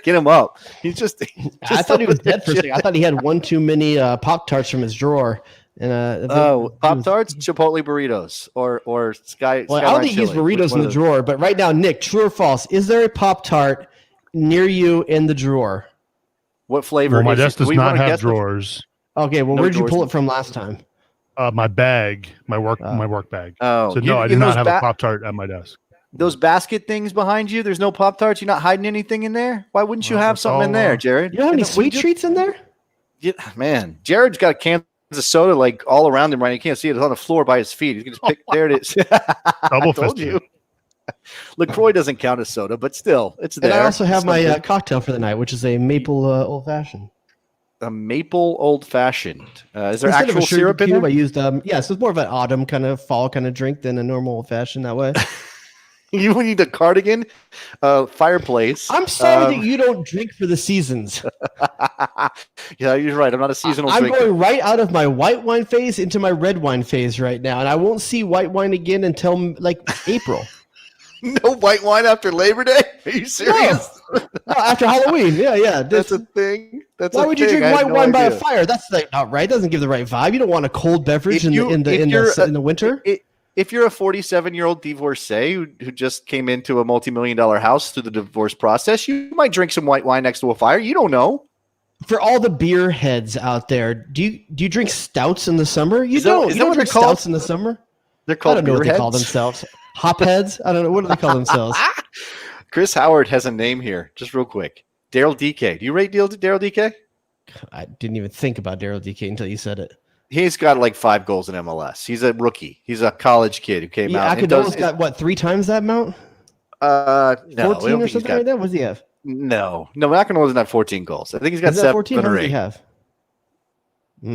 get him up. He's just I thought he was dead for a second. I thought he had one too many Pop-Tarts from his drawer. And Pop-Tarts, Chipotle burritos, or Sky. Well, I don't think he's burritos in the drawer, but right now, Nick, true or false? Is there a Pop-Tart near you in the drawer? What flavor? Well, my desk does not have drawers. Okay, well, where'd you pull it from last time? My bag, my work bag. Oh, so no, I do not have a Pop-Tart at my desk. Those basket things behind you, there's no Pop-Tarts? You're not hiding anything in there? Why wouldn't you have something in there, Jared? You don't have any sweet treats in there? Yeah, man, Jared's got a can of soda like all around him right now. You can't see it. It's on the floor by his feet. You can just pick. There it is. Double told you. LaCroix doesn't count as soda, but still, it's there. And I also have my cocktail for the night, which is a maple old-fashioned. A maple old-fashioned. Is there actual syrup in there? I used, so it's more of an autumn kind of fall kind of drink than a normal old-fashioned that way. You need a cardigan, fireplace. I'm sorry that you don't drink for the seasons. Yeah, you're right. I'm not a seasonal drinker. I'm going right out of my white wine phase into my red wine phase right now, and I won't see white wine again until like April. No white wine after Labor Day? Are you serious? No, after Halloween. Yeah. That's a thing. Why would you drink white wine by a fire? That's like not right. It doesn't give the right vibe. You don't want a cold beverage in the winter. If you're a 47-year-old divorcee who just came into a multi-million-dollar house through the divorce process, you might drink some white wine next to a fire. You don't know. For all the beer heads out there, do you drink stouts in the summer? You don't drink stouts in the summer. They're called. I don't know what they call themselves. Hop heads. I don't know what do they call themselves. Chris Howard has a name here. Just real quick, Daryl DK. Do you rate Daryl DK? I didn't even think about Daryl DK until you said it. He's got like 5 goals in MLS. He's a rookie. He's a college kid who came out. Akado's got what, 3 times that amount? No, 14 or something like that. What does he have? No, Akano doesn't have 14 goals. I think he's got 7 or 8. How does he have?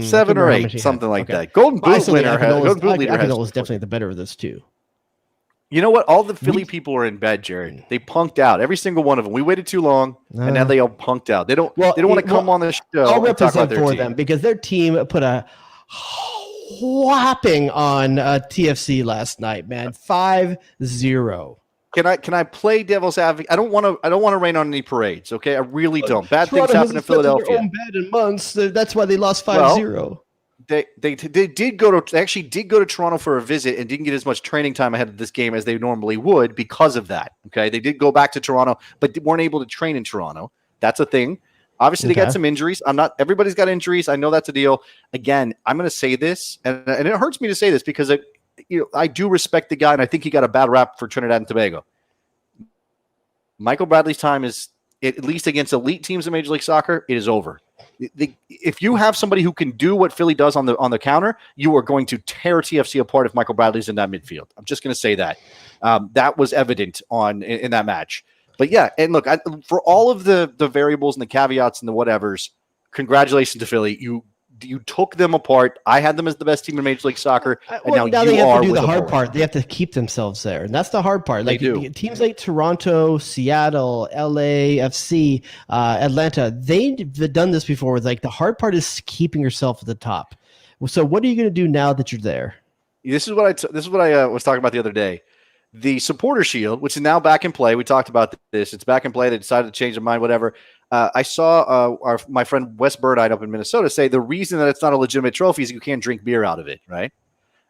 7 or 8, something like that. Golden Boot winner. Akano was definitely the better of those two. You know what? All the Philly people are in bed, Jared. They punked out. Every single one of them. We waited too long, and now they all punked out. They don't want to come on the show. I'll represent for them because their team put a whopping on TFC last night, man. 5-0. Can I play devil's advocate? I don't want to rain on any parades. Okay, I really don't. Bad things happen in Philadelphia. Own bed in months. That's why they lost 5-0. Well, they did go to Toronto for a visit and didn't get as much training time ahead of this game as they normally would because of that. Okay, they did go back to Toronto, but weren't able to train in Toronto. That's a thing. Obviously, they Okay. got some injuries. Everybody's got injuries. I know that's a deal. Again, I'm going to say this, and it hurts me to say this because I do respect the guy, and I think he got a bad rap for Trinidad and Tobago. Michael Bradley's time is, at least against elite teams in Major League Soccer, it is over. If you have somebody who can do what Philly does on the counter, you are going to tear TFC apart if Michael Bradley's in that midfield. I'm just going to say that. That was evident in that match. But yeah, and look, for all of the variables and the caveats and the whatevers, congratulations to Philly. You took them apart. I had them as the best team in Major League Soccer, and now they you have are to do with the hard board. part. They have to keep themselves there, and that's the hard part. They Like do. Teams like Toronto, Seattle, LA, FC, Atlanta, they've done this before. With like the hard part is keeping yourself at the top. So what are you going to do now that you're there? This is what I was talking about the other day. The supporter shield, which is now back in play. We talked about this. It's back in play. They decided to change their mind, whatever. I saw my friend Wes Burdine up in Minnesota say the reason that it's not a legitimate trophy is you can't drink beer out of it, right?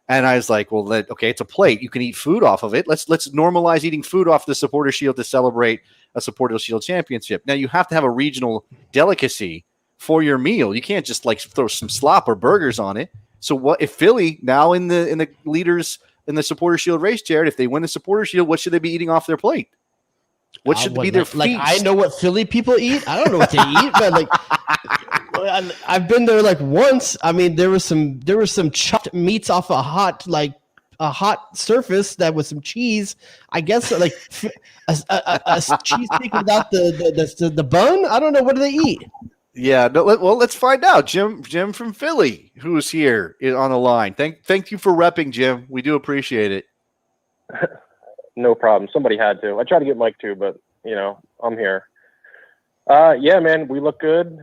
And I was like, well, okay, it's a plate. You can eat food off of it. Let's normalize eating food off the supporter shield to celebrate a supporter shield championship. Now you have to have a regional delicacy for your meal. You can't just like throw some slop or burgers on it. So what if Philly now in the leaders in the supporter shield race, Jared, if they win the supporter shield, what should they be eating off their plate? What should be their feast? Like I know what Philly people eat. I don't know what they eat, but like I've been there like once. I mean, there was some chopped meats off a hot surface that was some cheese. I guess like a cheesesteak without the bun. I don't know, what do they eat. Yeah, no, let's find out. Jim from Philly, who's here on the line. Thank you for repping, Jim. We do appreciate it. No problem. Somebody had to. I tried to get Mike too, but I'm here. Yeah, man, we look good.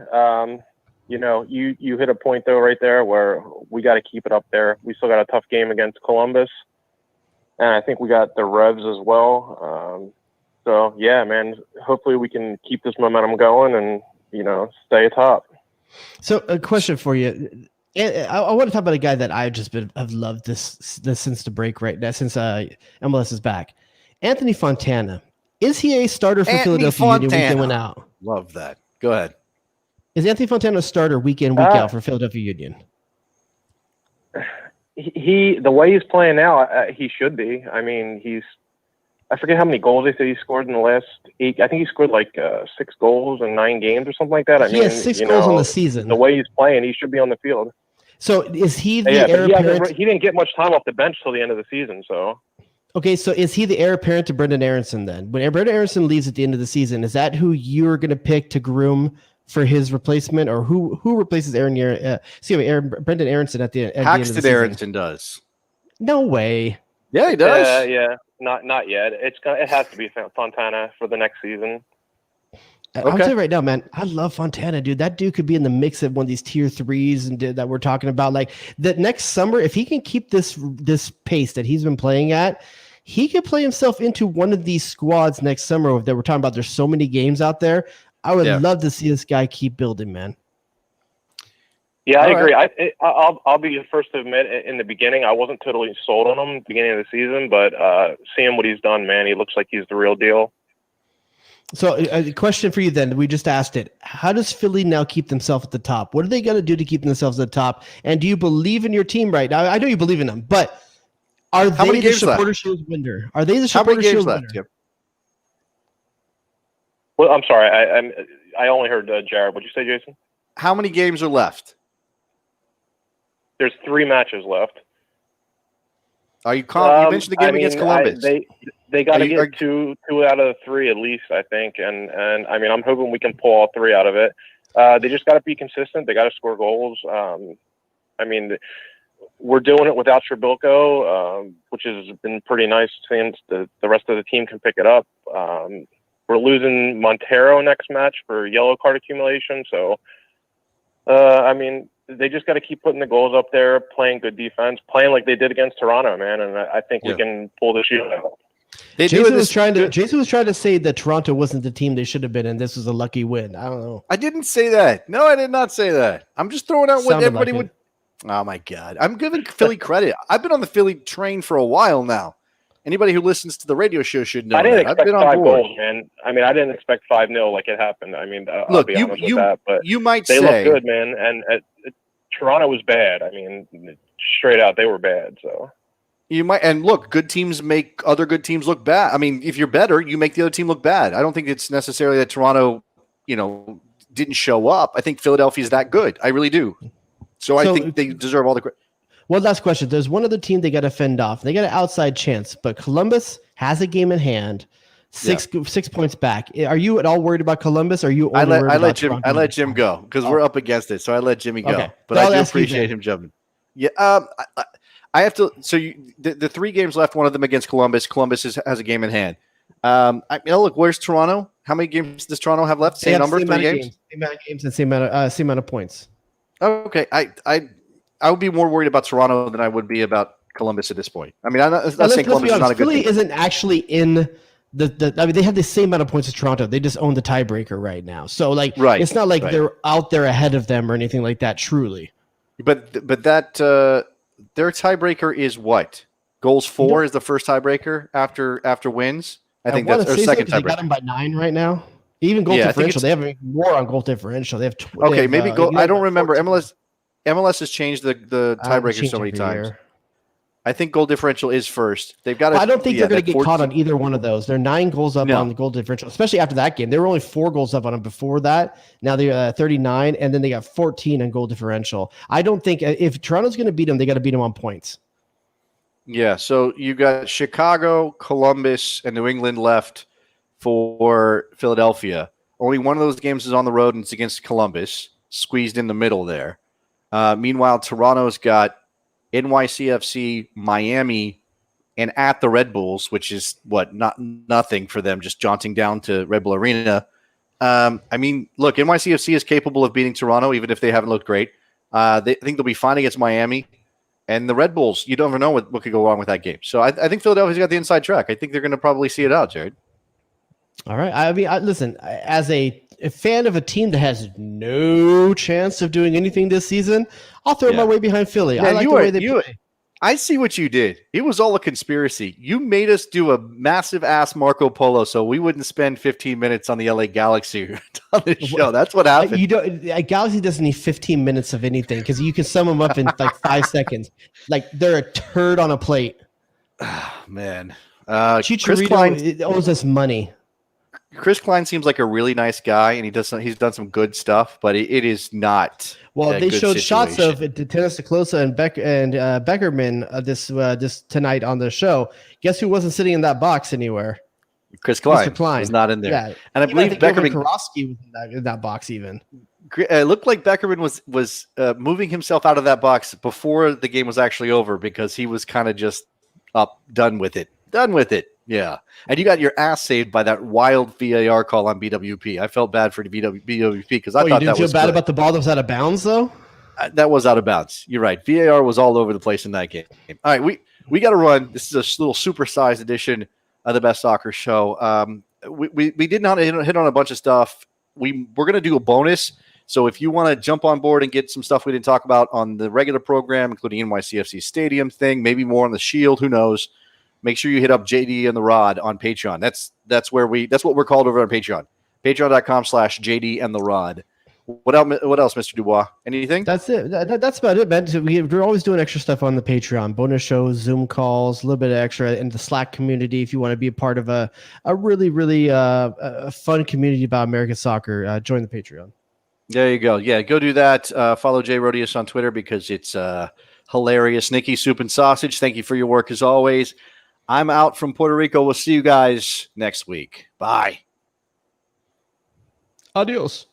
You hit a point though right there where we got to keep it up there. We still got a tough game against Columbus, and I think we got the Revs as well. So yeah, man, hopefully we can keep this momentum going and stay atop. So a question for you. I want to talk about a guy that I've loved this since the break right now, since MLS is back. Anthony Fontana. Is he a starter for Philadelphia Union week in, week out? Love that. Go ahead. Is Anthony Fontana a starter week in, week out for Philadelphia Union? The way he's playing now, he should be. I mean, I forget how many goals they say he scored in the last 8. I think he scored like 6 goals in 9 games or something like that. He has 6 goals on the season. The way he's playing, he should be on the field. So is he the heir apparent? He didn't get much time off the bench till the end of the season. So okay, so is he the heir apparent to Brendan Aronson then? When Brendan Aronson leaves at the end of the season, is that who you're going to pick to groom for his replacement, or who replaces Brendan Aronson at the end of the season? Aronson does. No way. Yeah, he does. Yeah, not yet. It has to be Fontana for the next season. I'll tell you right now, man, I love Fontana, dude. That dude could be in the mix of one of these tier 3s and that we're talking about. Like that next summer, if he can keep this pace that he's been playing at, he could play himself into one of these squads next summer that we're talking about. There's so many games out there. I would love to see this guy keep building, man. Yeah, I agree. I'll be the first to admit, in the beginning, I wasn't totally sold on him at the beginning of the season, but seeing what he's done, man, he looks like he's the real deal. So a question for you then, we just asked it. How does Philly now keep themselves at the top? What are they going to do to keep themselves at the top? And do you believe in your team right now? I know you believe in them, but are they the supporter shield winner? Are they the supporter shield winner? Yep. Well, I'm sorry. I only heard Jared. What'd you say, Jason? How many games are left? There's 3 matches left. Are you you mentioned the game against Columbus. They got to get two out of 3 at least, I think. And I mean, I'm hoping we can pull all 3 out of it. They just got to be consistent. They got to score goals. I mean, we're doing it without Trebilco, which has been pretty nice since the rest of the team can pick it up. We're losing Montero next match for yellow card accumulation. So, I mean, they just got to keep putting the goals up there, playing good defense, playing like they did against Toronto, man. And I think we can pull this year out. Jason was trying to say that Toronto wasn't the team they should have been, and this was a lucky win. I don't know. I didn't say that. No, I did not say that. I'm just throwing out what everybody would. Oh my God! I'm giving Philly credit. I've been on the Philly train for a while now. Anybody who listens to the radio show should know I didn't that. I've expect been on 5 board. goals, man. I mean, I didn't expect 5-0 like it happened. I mean, I'll Look, be honest with that, but you might they say look good, man. And Toronto was bad. I mean, straight out, they were bad. So you might, and look, good teams make other good teams look bad. I mean, if you're better, you make the other team look bad. I don't think it's necessarily that Toronto, didn't show up. I think Philadelphia is that good. I really do. So I think they deserve all the credit. One last question. There's one other team they got to fend off. They got an outside chance, but Columbus has a game in hand, 6 points back. Are you at all worried about Columbus? Or are you? I let Jim go because we're up against it. So I let Jimmy go. Okay. But I do appreciate him jumping. Yeah. I have to. So the 3 games left. One of them against Columbus. Columbus has a game in hand. Look, where's Toronto? How many games does Toronto have left? Same number, 3 games. Same amount of games and same amount of points. Okay. I would be more worried about Toronto than I would be about Columbus at this point. I mean, I'm not saying Columbus is not a good Philly team. isn't actually in the. I mean, they have the same amount of points as Toronto. They just own the tiebreaker right now. So, it's not like they're out there ahead of them or anything like that. Truly, but that their tiebreaker is what? Goals for is the first tiebreaker after wins. I think that's their second tiebreaker. They got them by 9 right now. Even goal differential, they have more on goal differential. They have maybe goal. I don't remember. MLS has changed the tiebreaker so many times. I think goal differential is first. They've got. I don't think they're going to get caught on either one of those. They're 9 goals up on the goal differential, especially after that game. They were only 4 goals up on them before that. Now they're 39, and then they got 14 on goal differential. I don't think if Toronto's going to beat them, they got to beat them on points. Yeah. So you got Chicago, Columbus, and New England left for Philadelphia. Only one of those games is on the road, and it's against Columbus, squeezed in the middle there. Meanwhile, Toronto's got NYCFC, Miami, and at the Red Bulls, which is nothing for them, just jaunting down to Red Bull Arena. Look, NYCFC is capable of beating Toronto, even if they haven't looked great. I think they'll be fine against Miami. And the Red Bulls, you don't ever know what could go wrong with that game. So I think Philadelphia's got the inside track. I think they're going to probably see it out, Jared. All right. I mean, listen, as a fan of a team that has no chance of doing anything this season, I'll throw my way behind Philly. Yeah, I like the way they play. I see what you did. It was all a conspiracy. You made us do a massive ass Marco Polo so we wouldn't spend 15 minutes on the LA Galaxy on the show. That's what happened. Galaxy doesn't need 15 minutes of anything because you can sum them up in like 5 seconds. Like they're a turd on a plate. Oh, man. Chicharito owes us money. Chris Klein seems like a really nice guy, and he's done some good stuff, but it is not. Well, they showed shots of Tennis Closa and Beckerman this tonight on the show. Guess who wasn't sitting in that box anywhere? Chris Klein. Mr. Klein was not in there. Yeah. And I believe Beckerman Karofsky was in that box even. It looked like Beckerman was moving himself out of that box before the game was actually over because he was kind of just done with it. Yeah. And you got your ass saved by that wild VAR call on BWP. I felt bad for the BWP because I thought that was. You didn't feel bad about the ball that was out of bounds, though? That was out of bounds. You're right. VAR was all over the place in that game. All right, we got to run. This is a little supersized edition of the Best Soccer Show. We did not hit on a bunch of stuff. We're going to do a bonus. So if you want to jump on board and get some stuff we didn't talk about on the regular program, including NYCFC Stadium thing, maybe more on the Shield, who knows? Make sure you hit up JD and the Rod on Patreon. That's what we're called over on Patreon. Patreon.com/JD and the Rod. What else, Mr. Dubois? Anything? That's it. That's about it, man. So we're always doing extra stuff on the Patreon, bonus shows, Zoom calls, a little bit of extra in the Slack community. If you want to be a part of a really, really a fun community about American soccer, join the Patreon. There you go. Yeah, go do that. Follow Jay Rodius on Twitter because it's hilarious. Nikki Soup and Sausage, thank you for your work as always. I'm out from Puerto Rico. We'll see you guys next week. Bye. Adios.